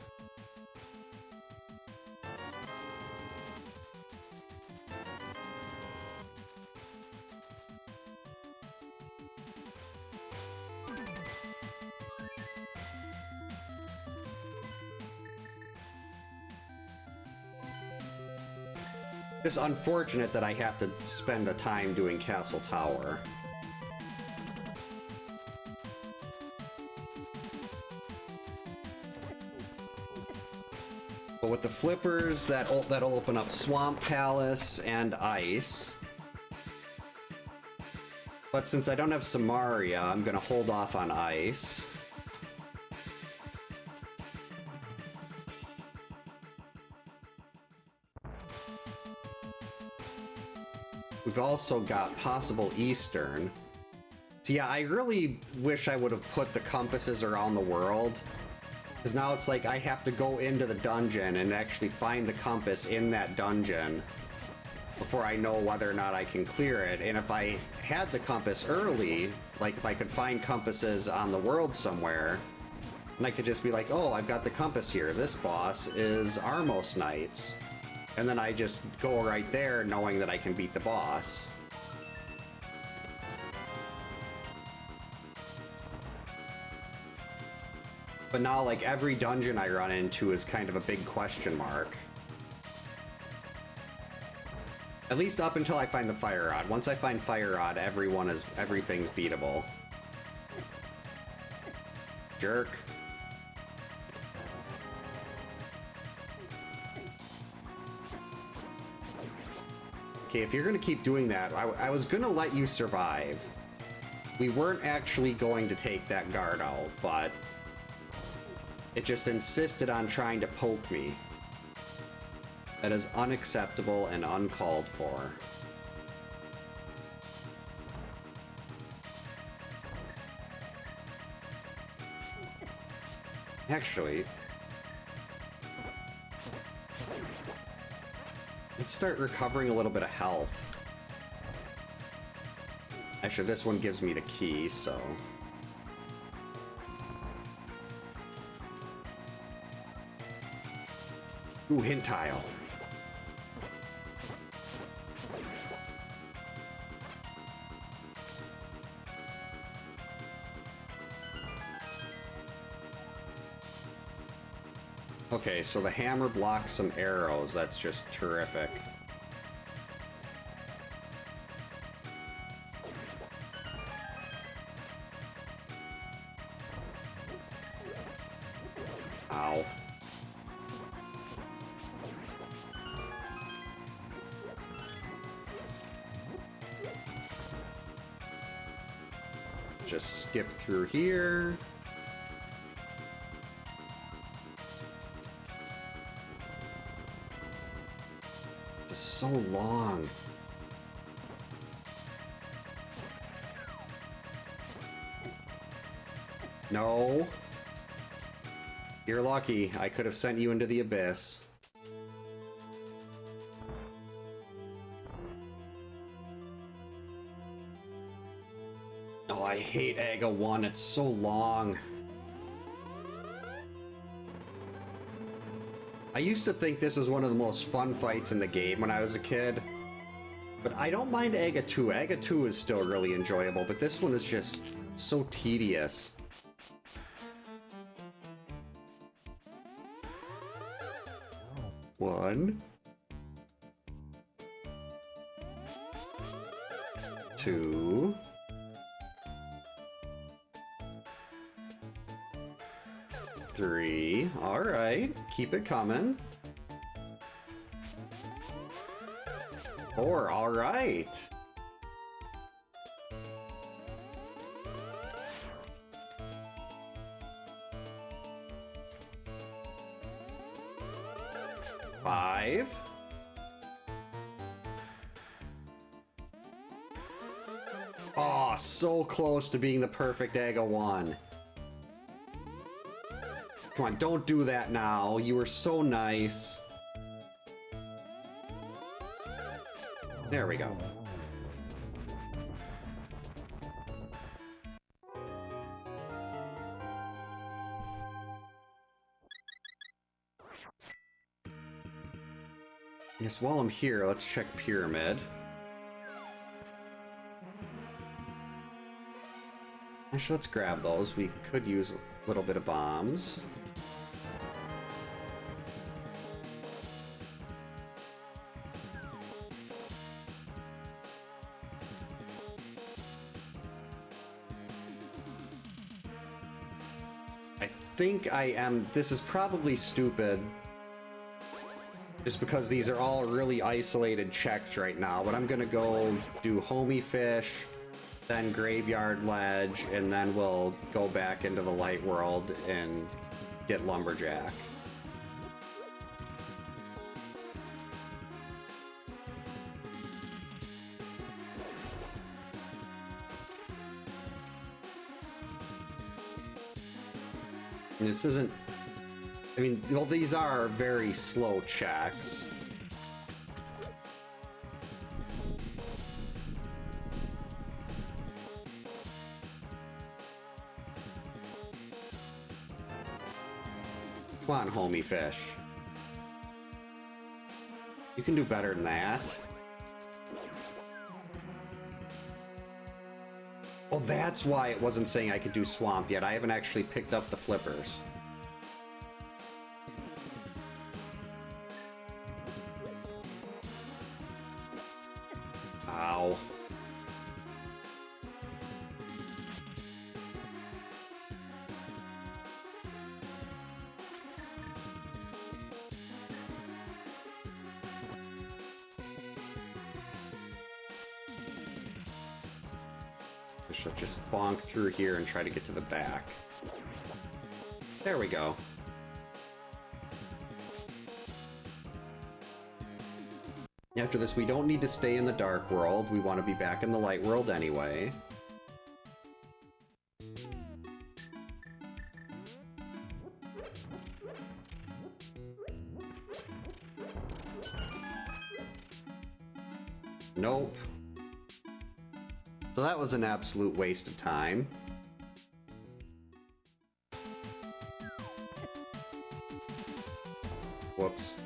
It's unfortunate that I have to spend the time doing Castle Tower. But with the flippers, that'll open up Swamp Palace and Ice. But since I don't have Samaria, I'm gonna hold off on Ice. We've also got possible Eastern. So yeah, I really wish I would have put the compasses around the world. Because now it's like I have to go into the dungeon and actually find the compass in that dungeon before I know whether or not I can clear it. And if I had the compass early, like if I could find compasses on the world somewhere, and I could just be like, oh, I've got the compass here. This boss is Armos Knights. And then I just go right there knowing that I can beat the boss. But now, like, every dungeon I run into is kind of a big question mark. At least up until I find the Fire Rod. Once I find Fire Rod, everything's beatable. Jerk. Okay, if you're gonna keep doing that, I was gonna let you survive. We weren't actually going to take that guard out, but it just insisted on trying to poke me. That is unacceptable and uncalled for. Actually, let's start recovering a little bit of health. Actually, this one gives me the key, so... Ooh, hint tile. Okay, so the hammer blocks some arrows. That's just terrific. Ow. Just skip through here. It's so long. No. You're lucky. I could have sent you into the abyss. Oh, I hate Aga 1. It's so long. I used to think this was one of the most fun fights in the game when I was a kid. But I don't mind Aga 2. Aga 2 is still really enjoyable, but this one is just so tedious. One. Two. Three. All right. Keep it coming. Four. All right. Five. Oh, so close to being the perfect Aga 1. Come on, don't do that now. You were so nice. There we go. Yes, while I'm here, let's check Pyramid. Actually, let's grab those. We could use a little bit of bombs. think I am... This is probably stupid. Just because these are all really isolated checks right now. But I'm gonna go do Homie Fish, then Graveyard Ledge, and then we'll go back into the Light World and get Lumberjack. And this isn't... I mean, well, these are very slow checks. Come on, Homie Fish. You can do better than that. Oh, that's why it wasn't saying I could do Swamp yet. I haven't actually picked up the flippers. Ow. I should just bonk through here and try to get to the back. There we go. After this, we don't need to stay in the Dark World. We want to be back in the Light World anyway. Nope. So that was an absolute waste of time. Whoops.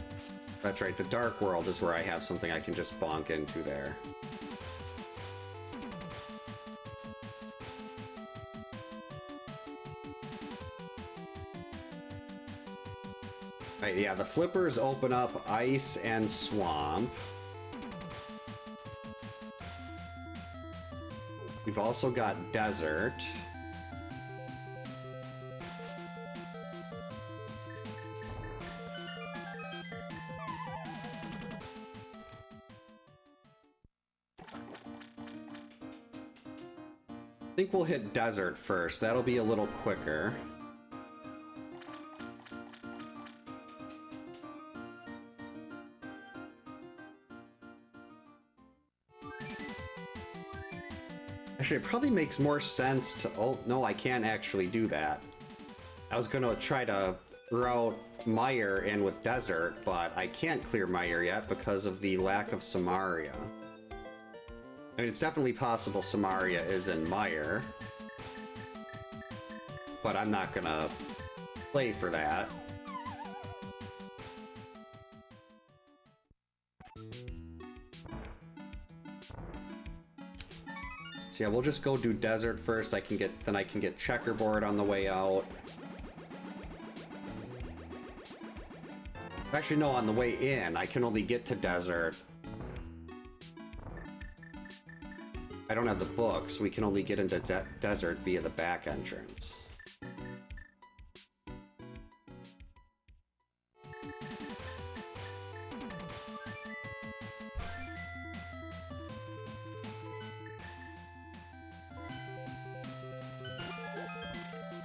That's right, the Dark World is where I have something I can just bonk into there. Right, yeah, the flippers open up Ice and Swamp. We've also got Desert. I think we'll hit Desert first. That'll be a little quicker. Actually, it probably makes more sense to... Oh, no, I can't actually do that. I was gonna try to route Mire in with Desert, but I can't clear Mire yet because of the lack of Samaria. I mean, it's definitely possible Samaria is in Mire, but I'm not gonna play for that. So yeah, we'll just go do Desert first. Then I can get Checkerboard on the way out. Actually, no, on the way in, I can only get to Desert. I don't have the books. We can only get into Desert via the back entrance.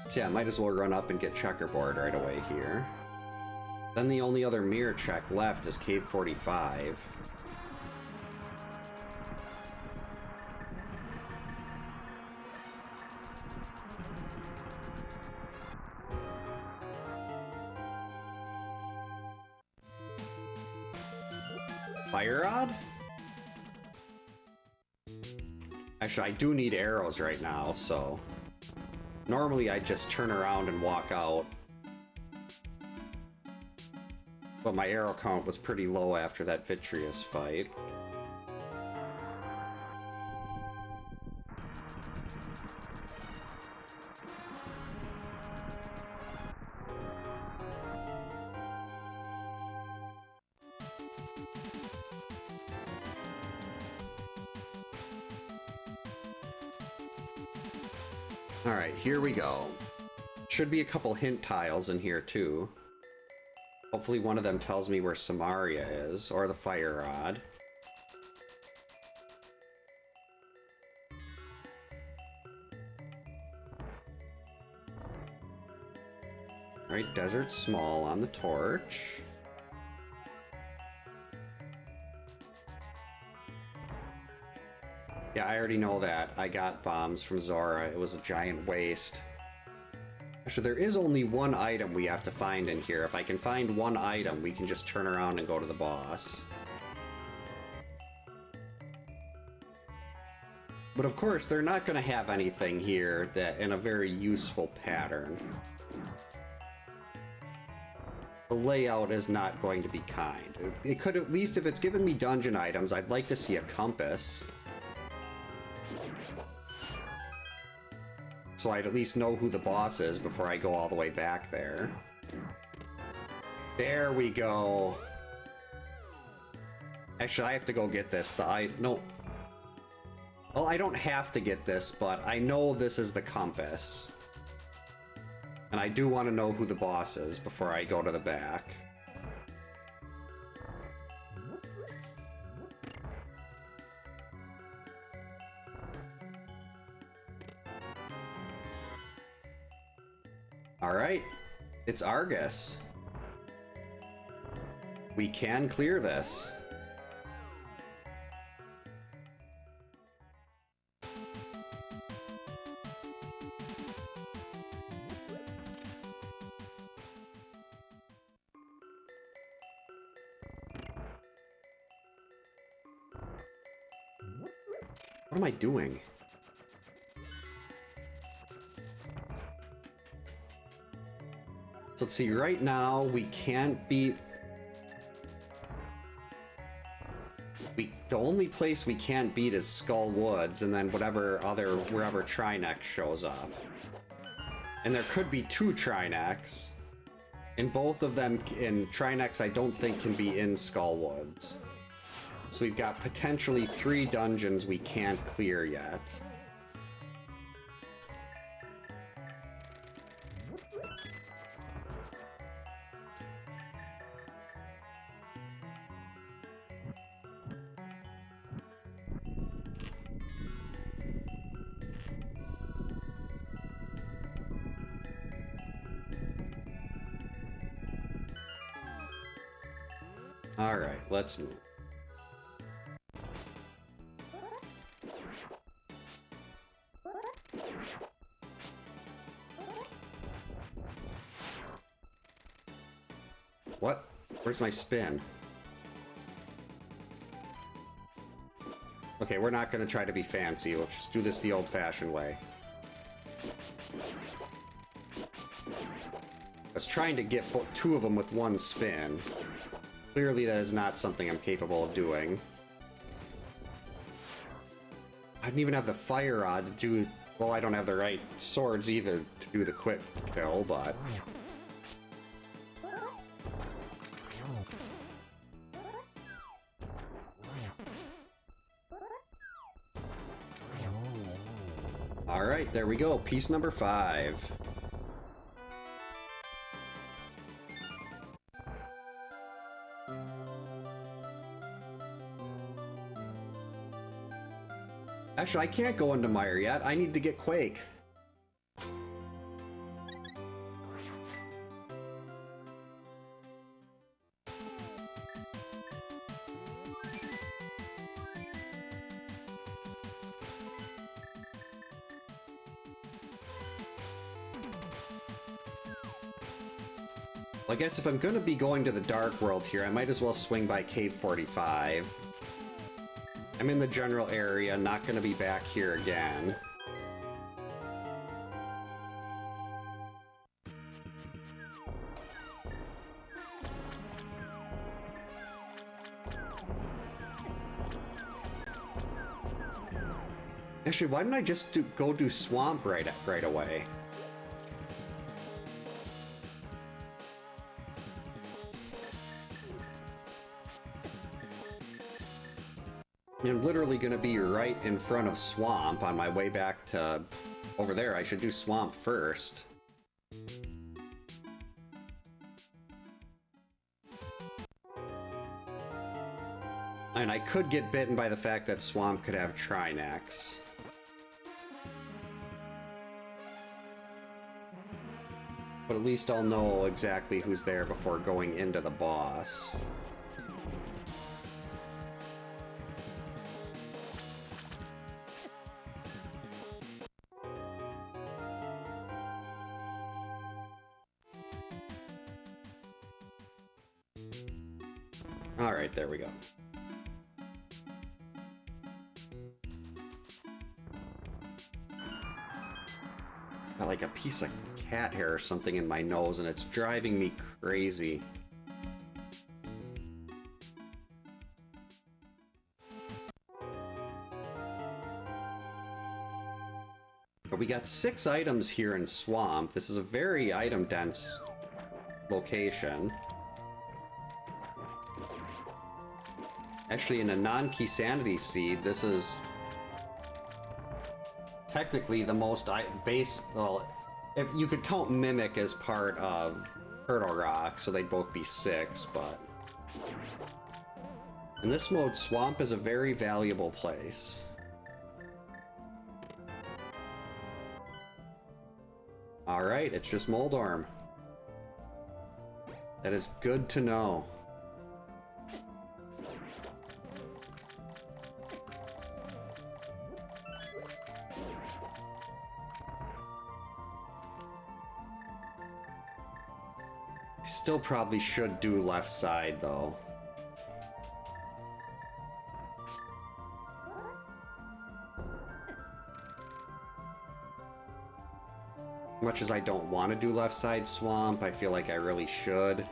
So yeah, I might as well run up and get Checkerboard right away here. Then the only other mirror check left is Cave 45. Fire Rod? Actually, I do need arrows right now, so... Normally, I just turn around and walk out. But my arrow count was pretty low after that Vitreous fight. Alright, here we go. Should be a couple hint tiles in here too. Hopefully one of them tells me where Samaria is, or the fire rod. Alright, Desert Small on the torch. Yeah, I already know that. I got bombs from Zora. It was a giant waste. Actually, there is only one item we have to find in here. If I can find one item, we can just turn around and go to the boss. But of course, they're not going to have anything here that in a very useful pattern. The layout is not going to be kind. It could, at least if it's given me dungeon items, I'd like to see a compass. So I'd at least know who the boss is before I go all the way back there. There we go. Actually, I have to go get this. No. Well, I don't have to get this, but I know this is the compass. And I do want to know who the boss is before I go to the back. Alright, it's Argus. We can clear this. What am I doing? So let's see, right now we can't beat... The only place we can't beat is Skull Woods, and then wherever Trinex shows up. And there could be two Trinex. And both of them in Trinex I don't think can be in Skull Woods. So we've got potentially 3 dungeons we can't clear yet. Alright, let's move. What? Where's my spin? Okay, we're not gonna try to be fancy. We'll just do this the old-fashioned way. I was trying to get 2 of them with 1 spin. Clearly that is not something I'm capable of doing. I didn't even have the fire rod to do... Well, I don't have the right swords either to do the quick kill, but... Alright, there we go. Piece number 5. Actually, I can't go into Mire yet. I need to get Quake. Well, I guess if I'm gonna be going to the Dark World here, I might as well swing by Cave 45. I'm in the general area, not gonna be back here again. Actually, why didn't I just go do Swamp right away? I'm literally going to be right in front of Swamp on my way back to over there. I should do Swamp first. And I could get bitten by the fact that Swamp could have Trinecks. But at least I'll know exactly who's there before going into the boss. Alright, there we go. Got like a piece of cat hair or something in my nose, and it's driving me crazy. But we got 6 items here in Swamp. This is a very item-dense location. Actually, in a non-key sanity seed, this is technically the most base. Well, if you could count Mimic as part of Turtle Rock, so they'd both be 6, but in this mode, Swamp is a very valuable place. Alright, it's just Moldorm. That is good to know. I still probably should do left side, though. Much as I don't want to do left side Swamp, I feel like I really should.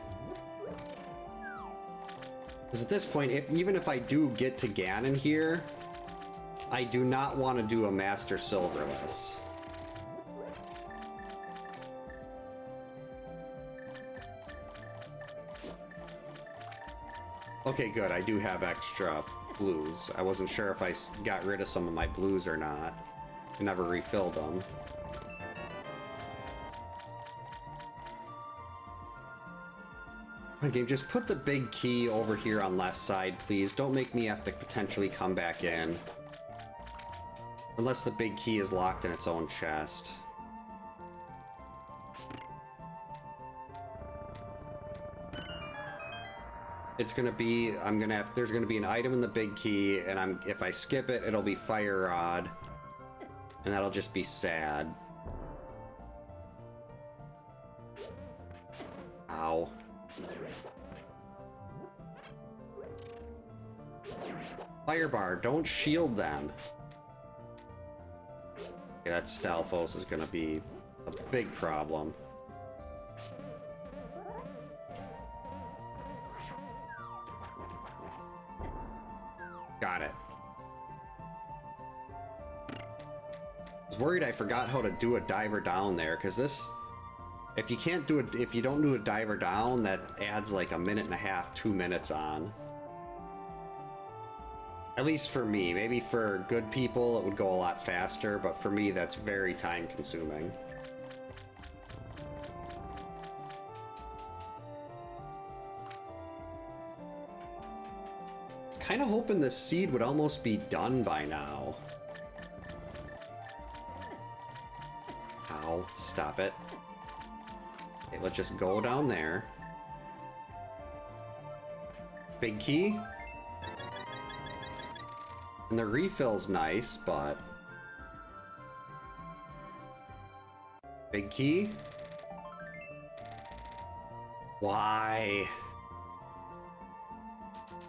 Because at this point, even if I do get to Ganon here, I do not want to do a Master Silverless. Okay, good. I do have extra blues. I wasn't sure if I got rid of some of my blues or not. I never refilled them. Okay, just put the big key over here on left side, please. Don't make me have to potentially come back in. Unless the big key is locked in its own chest. It's gonna be, there's gonna be an item in the big key, and if I skip it, it'll be Fire Rod. And that'll just be sad. Ow. Fire bar, don't shield them. Okay, that Stalfos is gonna be a big problem. Got it. I was worried I forgot how to do a diver down there, because this, if you don't do a diver down, that adds like a minute and a half, 2 minutes on. At least for me. Maybe for good people it would go a lot faster, but for me that's very time consuming. I was kind of hoping this seed would almost be done by now. Ow, stop it. Okay, let's just go down there. Big key. And the refill's nice, but... Big key? Why?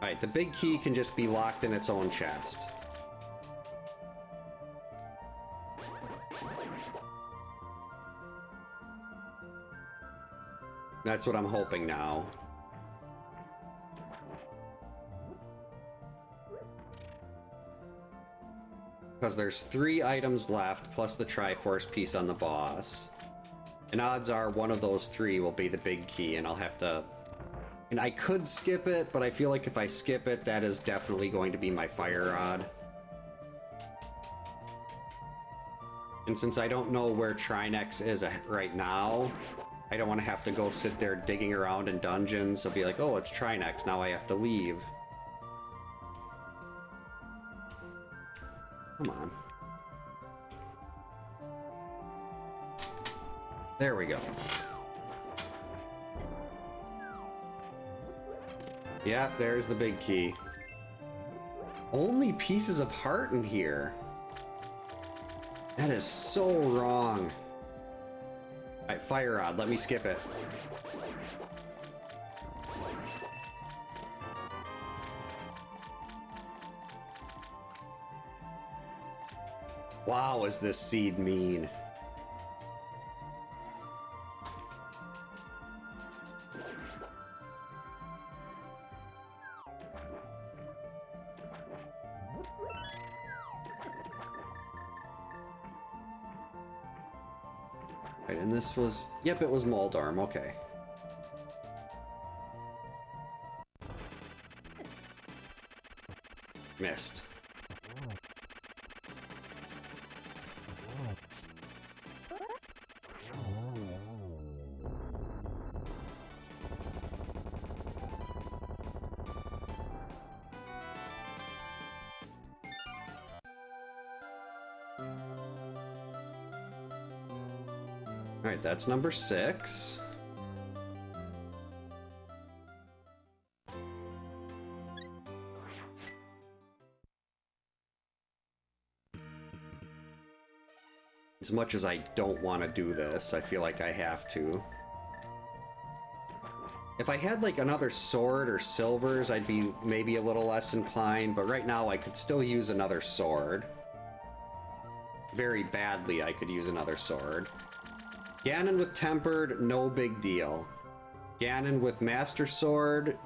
Alright, the big key can just be locked in its own chest. That's what I'm hoping now. Because there's 3 items left, plus the Triforce piece on the boss. And odds are one of those 3 will be the big key, and I'll have to... And I could skip it, but I feel like if I skip it, that is definitely going to be my Fire Rod. And since I don't know where Trinex is right now, I don't want to have to go sit there digging around in dungeons. I'll be like, oh, it's Trinex, now I have to leave. Come on. There we go. Yep, there's the big key. Only pieces of heart in here. That is so wrong. Alright, fire rod, let me skip it. Wow, is this seed mean? Right, and this was... Yep, it was Moldorm, okay. Missed. Alright, that's number 6. As much as I don't want to do this, I feel like I have to. If I had like another sword or silvers, I'd be maybe a little less inclined, but right now I could still use another sword. Very badly, I could use another sword. Ganon with Tempered, no big deal. Ganon with Master Sword,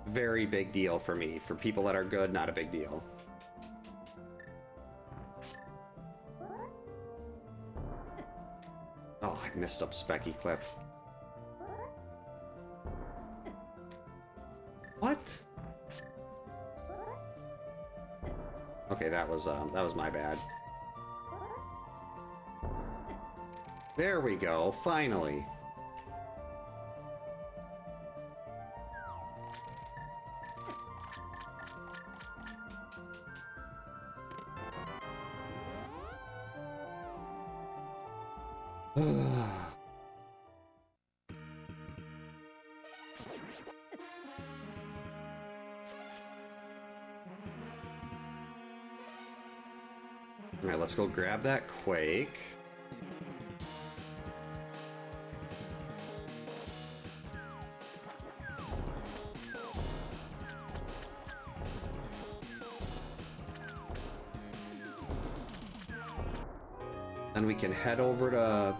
very big deal for me. For people that are good, not a big deal. Oh, I messed up Specky Clip. What? Okay, that was my bad. There we go, finally. Alright, let's go grab that Quake. Then we can head over to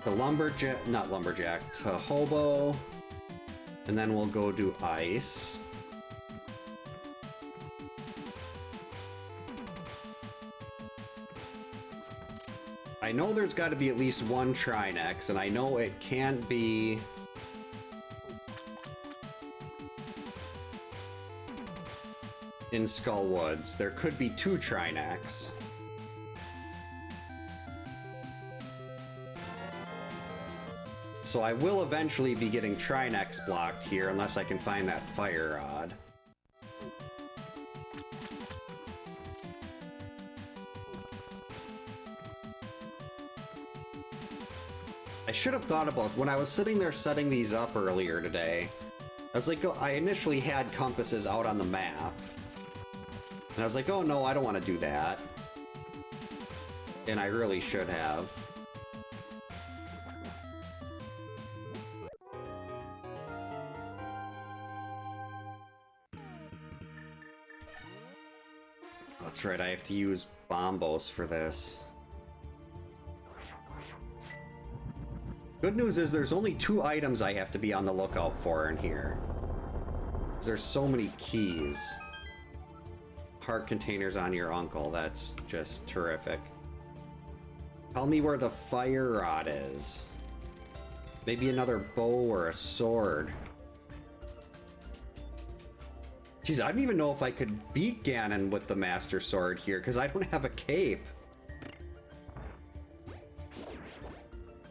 the Lumberjack, not Lumberjack, to Hobo. And then we'll go do Ice. I know there's got to be at least one Trinex, and I know it can't be... in Skull Woods. There could be 2 Trinex. So I will eventually be getting Trinex blocked here, unless I can find that Fire Rod. I should have thought about, when I was sitting there setting these up earlier today, I was like, I initially had compasses out on the map. And I was like, oh no, I don't want to do that. And I really should have. That's right, I have to use Bombos for this. Good news is there's only 2 items I have to be on the lookout for in here. There's so many keys. Heart containers on your uncle, that's just terrific. Tell me where the Fire Rod is. Maybe another bow or a sword. Jeez, I don't even know if I could beat Ganon with the Master Sword here, because I don't have a cape.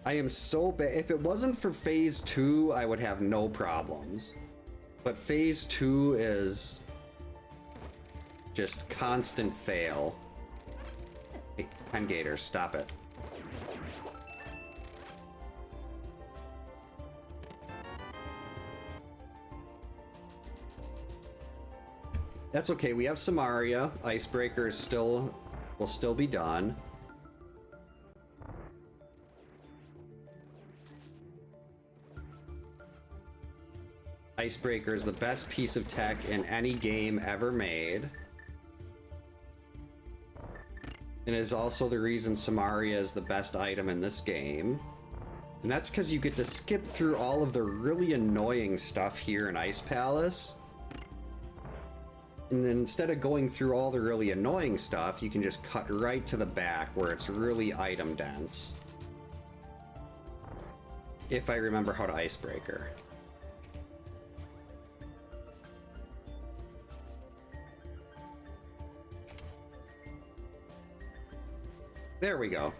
I am so bad. If it wasn't for Phase 2, I would have no problems. But Phase 2 is just constant fail. Hey, Gator, stop it. That's okay, we have Samaria. Icebreaker is will still be done. Icebreaker is the best piece of tech in any game ever made. And it is also the reason Samaria is the best item in this game. And that's because you get to skip through all of the really annoying stuff here in Ice Palace. And then instead of going through all the really annoying stuff, you can just cut right to the back where it's really item dense. If I remember how to Icebreaker. There we go.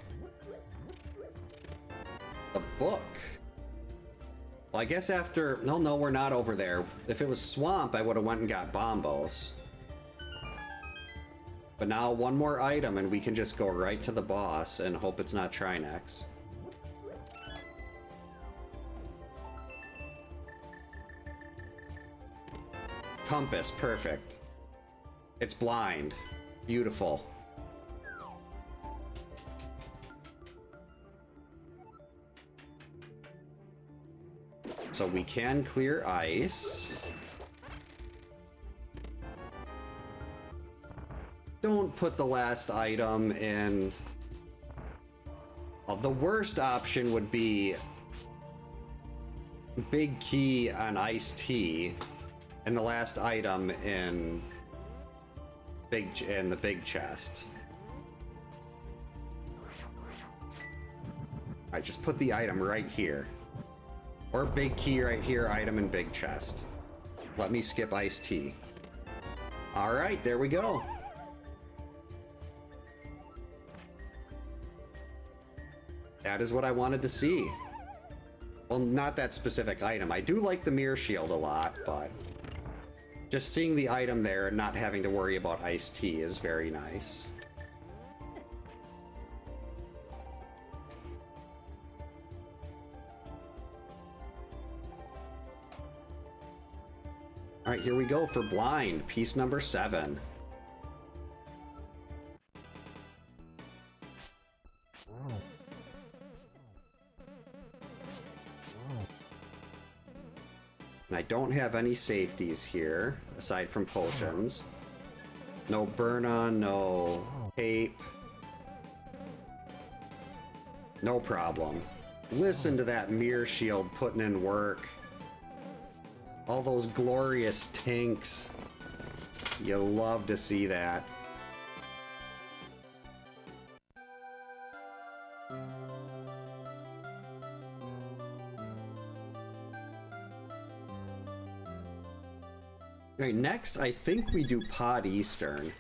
A book. Well, I guess after... No, we're not over there. If it was Swamp, I would have went and got Bombos. But now one more item and we can just go right to the boss and hope it's not Trinex. Compass, perfect. It's blind. Beautiful. So we can clear ice. Don't put the last item in. Well, the worst option would be Big Key on Iced Tea, and the last item in the big chest. Alright, just put the item right here. Or Big Key right here, item in big chest. Let me skip Iced Tea. Alright, there we go. That is what I wanted to see. Well, not that specific item. I do like the mirror shield a lot, but just seeing the item there and not having to worry about Iced Tea is very nice. All right, here we go for blind, piece number 7. And I don't have any safeties here, aside from potions. No burn on, no tape. No problem. Listen to that mirror shield putting in work. All those glorious tanks. You love to see that. Alright, next I think we do Pod Eastern.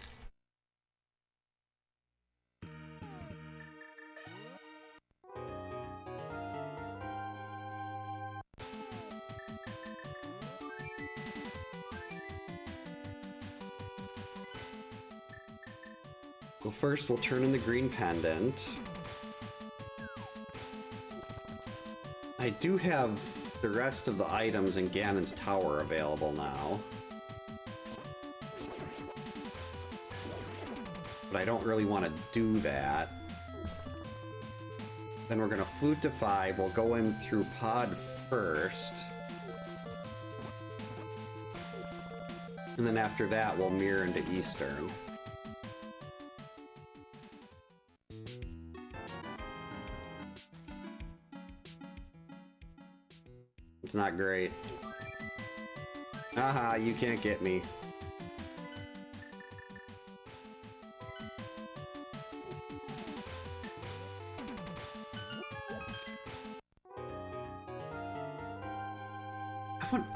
Well, first we'll turn in the green pendant. I do have the rest of the items in Ganon's tower available now. But I don't really want to do that. Then we're going to flute to 5. We'll go in through Pod first. And then after that, we'll mirror into Eastern. It's not great. Aha, you can't get me.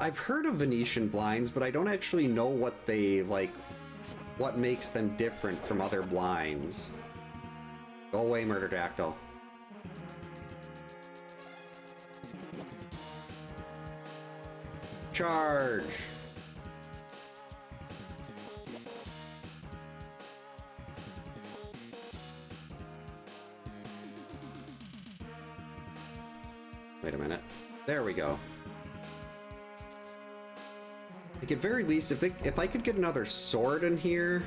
I've heard of Venetian blinds, but I don't actually know what they, like, what makes them different from other blinds. Go away, Murderdactyl. Charge! Wait a minute. There we go. Like, at very least, if I could get another sword in here...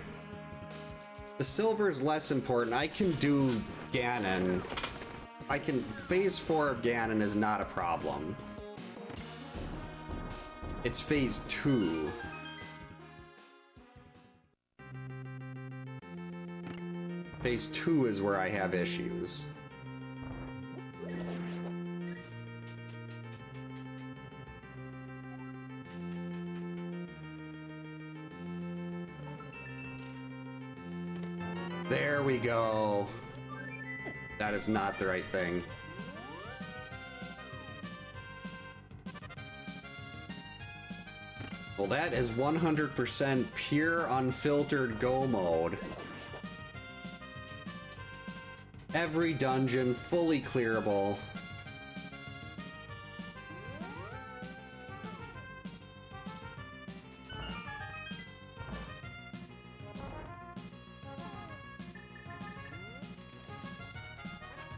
The silver's less important. I can do Ganon. Phase 4 of Ganon is not a problem. It's phase 2. Phase 2 is where I have issues. There we go. That is not the right thing. Well, that is 100% pure unfiltered go mode. Every dungeon fully clearable.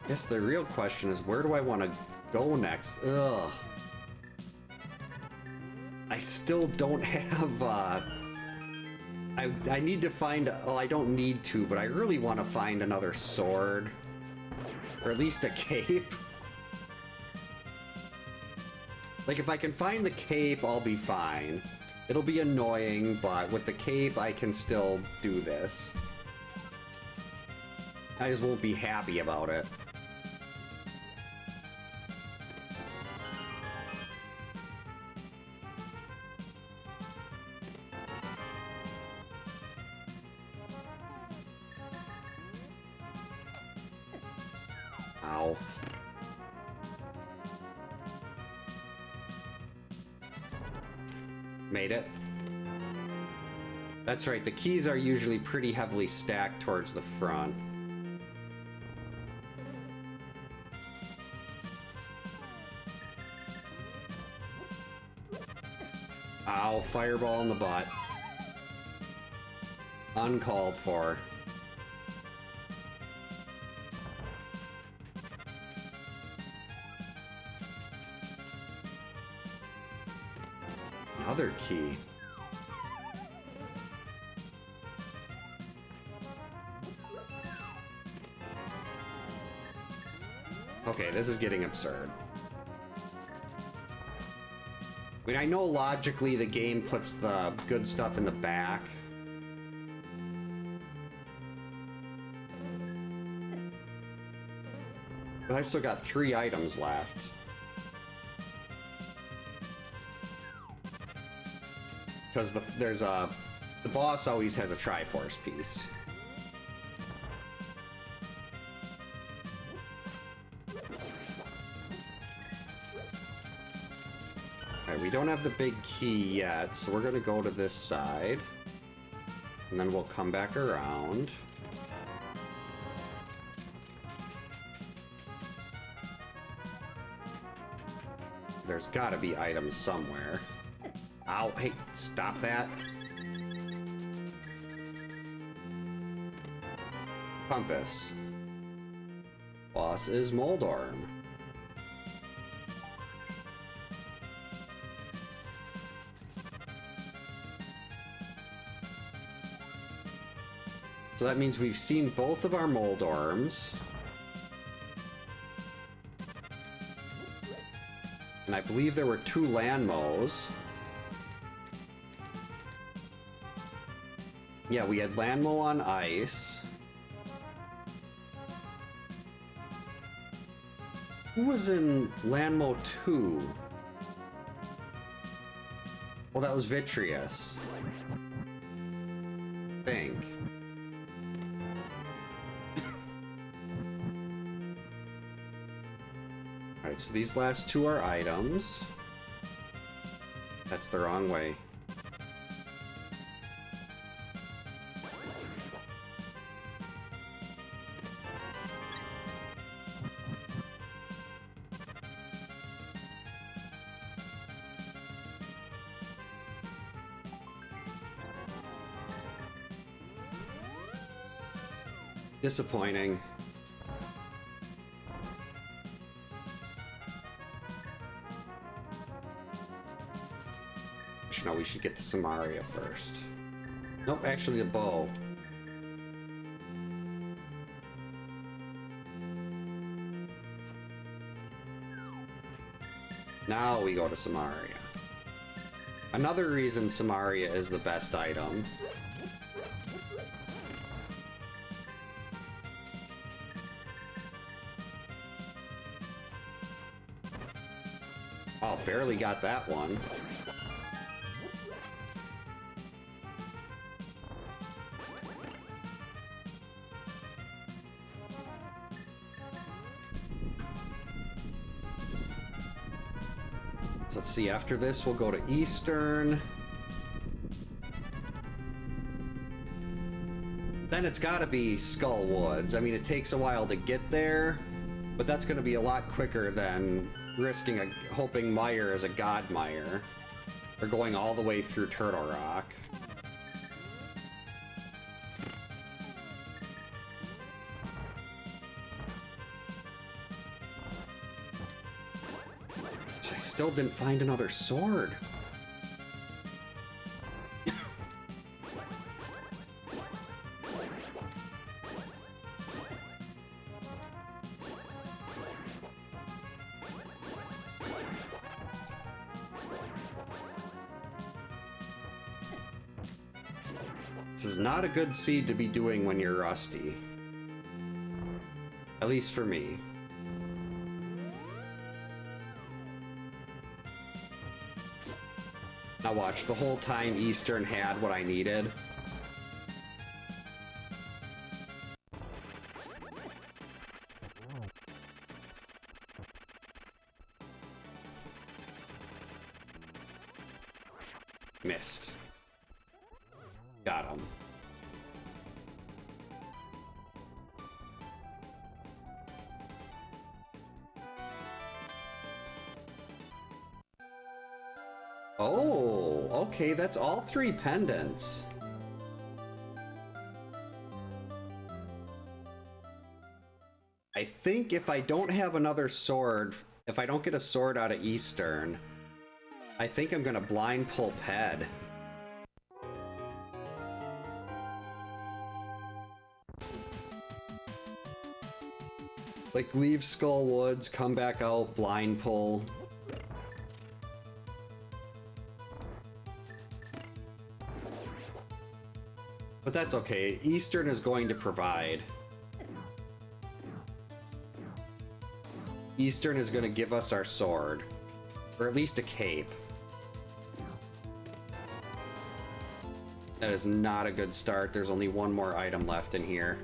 I guess the real question is, where do I want to go next? Ugh. I still don't have, I need to find, well, I don't need to, but I really want to find another sword. Or at least a cape. Like, if I can find the cape, I'll be fine. It'll be annoying, but with the cape, I can still do this. I just won't be happy about it. Ow. Made it. That's right, the keys are usually pretty heavily stacked towards the front. Ow, fireball in the butt. Uncalled for. Another key. Okay, this is getting absurd. I mean, I know logically the game puts the good stuff in the back. But I've still got 3 items left. Because the boss always has a Triforce piece. Alright, we don't have the big key yet, so we're gonna go to this side. And then we'll come back around. There's gotta be items somewhere. Ow, hey, stop that. Compass. Boss is Moldorm. So that means we've seen both of our Moldorms. And I believe there were 2 Landmos. Yeah, we had Landmo on ice. Who was in Landmo 2? Well, that was Vitreous. I think. Alright, so these last 2 are items. That's the wrong way. Disappointing. No, we should get to Samaria first. Nope, actually the bow. Now we go to Samaria. Another reason Samaria is the best item. Oh, barely got that one. So let's see, after this we'll go to Eastern. Then it's gotta be Skull Woods. I mean, it takes a while to get there, but that's gonna be a lot quicker than risking hoping Mire is a God Mire. Or going all the way through Turtle Rock. I still didn't find another sword. This is not a good seed to be doing when you're rusty. At least for me. Now watch, the whole time Eastern had what I needed. Missed. Got him. Oh, okay, that's all 3 pendants. I think if I don't have another sword, if I don't get a sword out of Eastern, I think I'm gonna blind pull Ped. Like, leave Skull Woods, come back out, blind pull. But that's okay. Eastern is going to provide. Eastern is going to give us our sword. Or at least a cape. That is not a good start. There's only one more item left in here.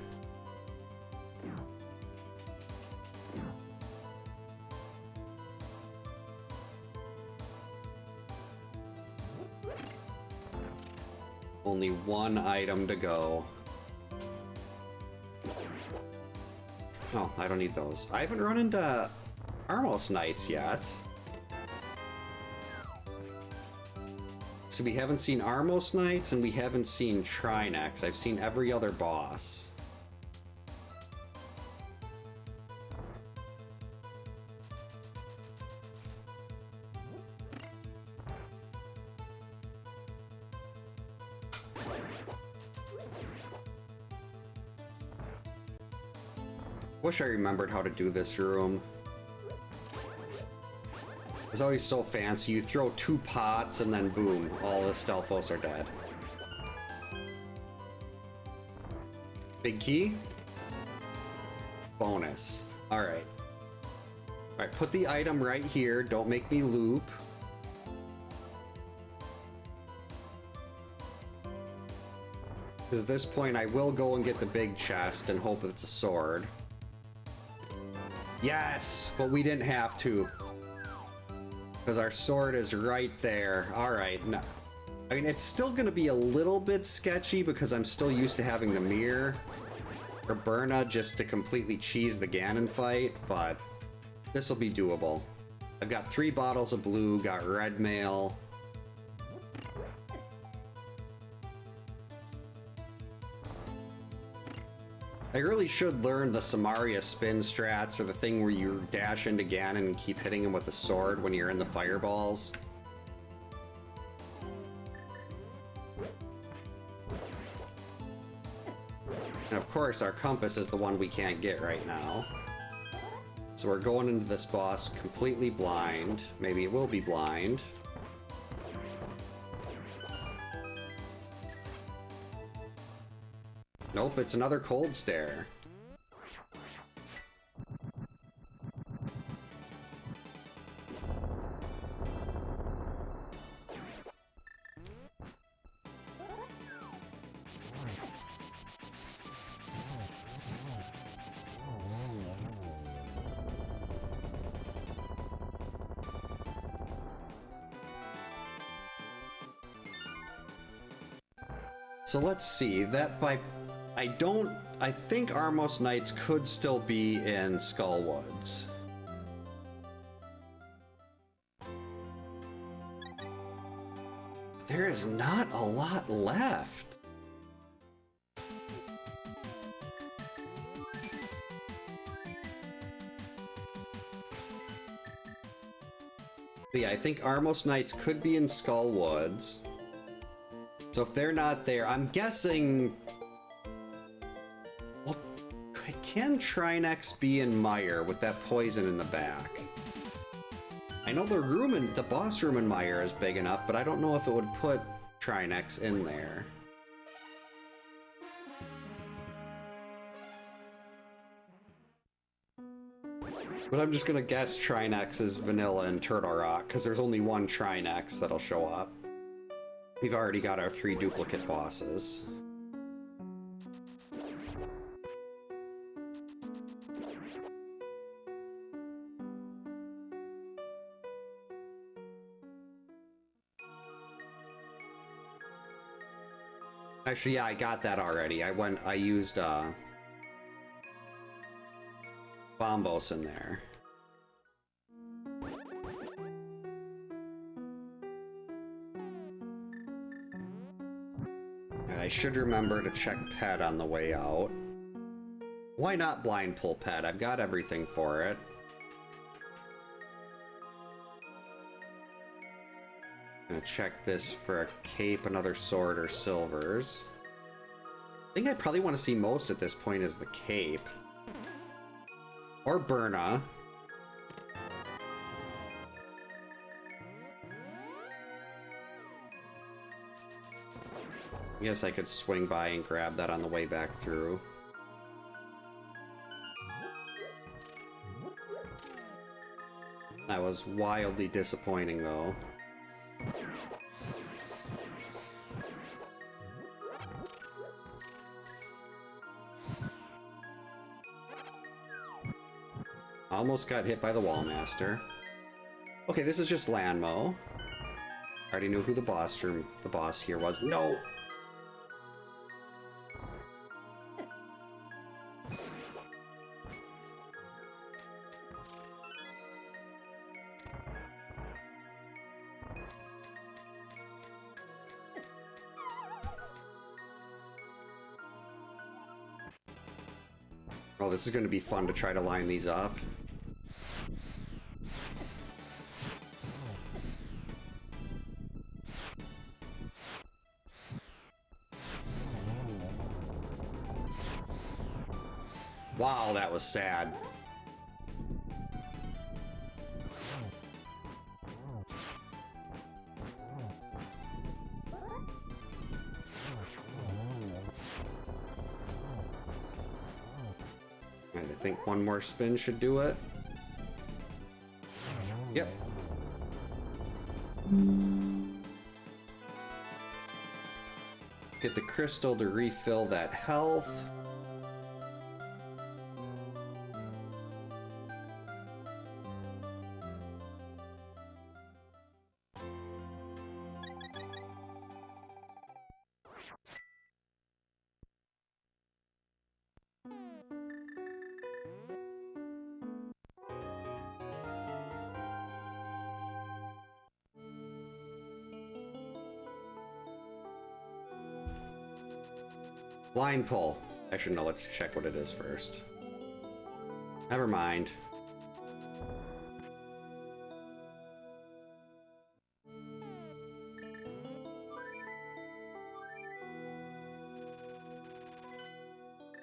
Only one item to go. Oh, I don't need those. I haven't run into Armos Knights yet. So we haven't seen Armos Knights and we haven't seen Trinex. I've seen every other boss. Wish I remembered how to do this room. It's always so fancy. You throw 2 pots and then boom, all the Stelphos are dead. Big key? Bonus. Alright. Alright, put the item right here. Don't make me loop. Because at this point I will go and get the big chest and hope it's a sword. Yes, but we didn't have to. Because our sword is right there. Alright, no. I mean, it's still going to be a little bit sketchy because I'm still used to having the mirror or Burna just to completely cheese the Ganon fight, but this will be doable. I've got 3 bottles of blue, got red mail. I really should learn the Samaria spin strats, or the thing where you dash into Ganon and keep hitting him with the sword when you're in the fireballs. And of course, our compass is the one we can't get right now. So we're going into this boss completely blind. Maybe it will be blind. Nope, it's another cold stare. So let's see, that by... I think Armos Knights could still be in Skullwoods. There is not a lot left. But yeah, I think Armos Knights could be in Skullwoods. So if they're not there, I'm guessing... Well, can Trinex be in Mire with that poison in the back? I know the boss room in Mire is big enough, but I don't know if it would put Trinex in there. But I'm just gonna guess Trinex is Vanilla and Turtle Rock, because there's only one Trinex that'll show up. We've already got our 3 duplicate bosses. Actually, yeah, I got that already. I used Bombos in there. And I should remember to check Pet on the way out. Why not blind pull Pet? I've got everything for it. I'm gonna check this for a cape, another sword, or silvers. I think I probably want to see most at this point is the cape. Or Burna. I guess I could swing by and grab that on the way back through. That was wildly disappointing, though. Almost got hit by the Wallmaster. Okay, this is just Lanmo. Already knew who the boss here was. No! Oh, this is going to be fun to try to line these up. Wow, that was sad. I think one more spin should do it. Yep. Get the crystal to refill that health. Blind pull. Actually, no, let's check what it is first. Never mind.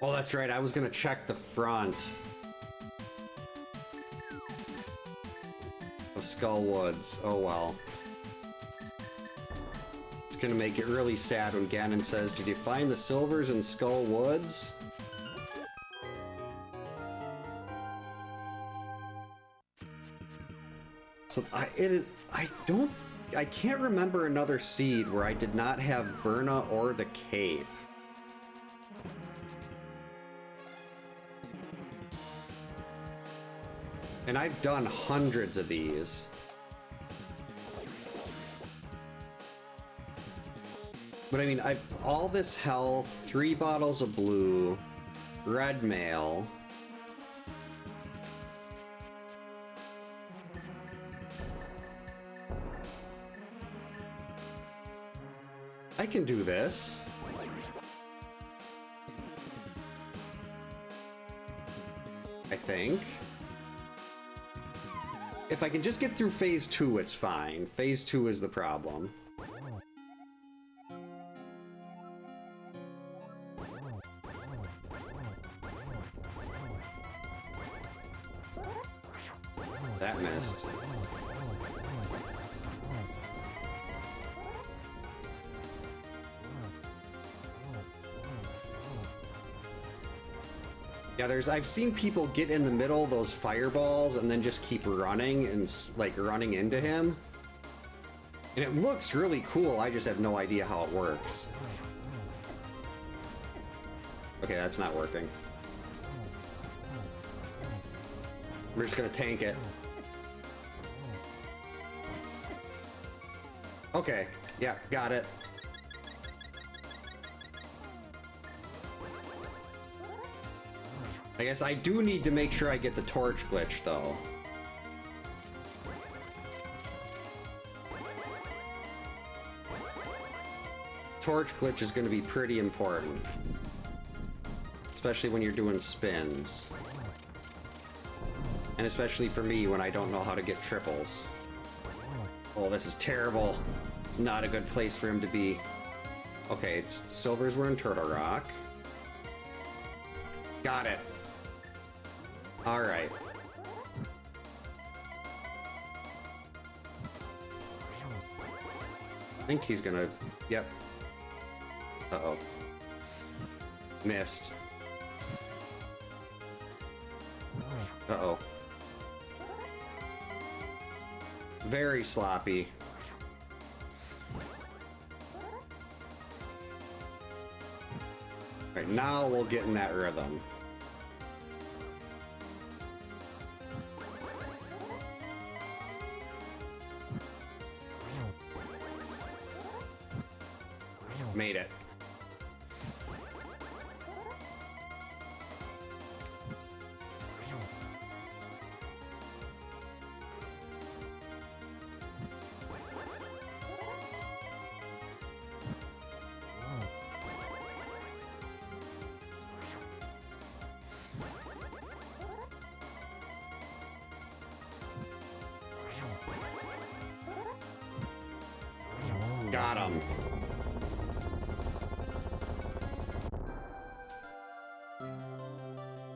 Oh, that's right. I was gonna check the front of Skull Woods. Oh well. It's gonna make it really sad when Ganon says, "Did you find the silvers in Skull Woods?" So I can't remember another seed where I did not have Burna or the cape. And I've done hundreds of these. But I mean, all this health, 3 bottles of blue, red mail. I can do this. I think. If I can just get through phase 2, it's fine. Phase 2 is the problem. That missed. Yeah, I've seen people get in the middle of those fireballs and then just keep running and like running into him. And it looks really cool, I just have no idea how it works. Okay, that's not working. We're just gonna tank it. Okay, yeah, got it. I guess I do need to make sure I get the torch glitch, though. Torch glitch is going to be pretty important. Especially when you're doing spins. And especially for me when I don't know how to get triples. Oh, this is terrible. It's not a good place for him to be. Okay, silvers were in Turtle Rock. Got it. Alright. I think he's gonna... Yep. Uh-oh. Missed. Uh-oh. Very sloppy. Right, now we'll get in that rhythm. Made it. Got him.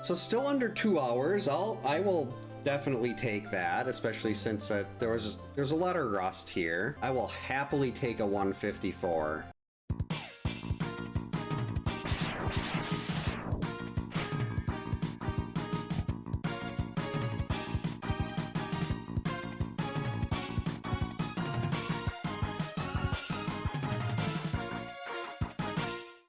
So still under 2 hours. I will definitely take that, especially since there's a lot of rust here. I will happily take a 154.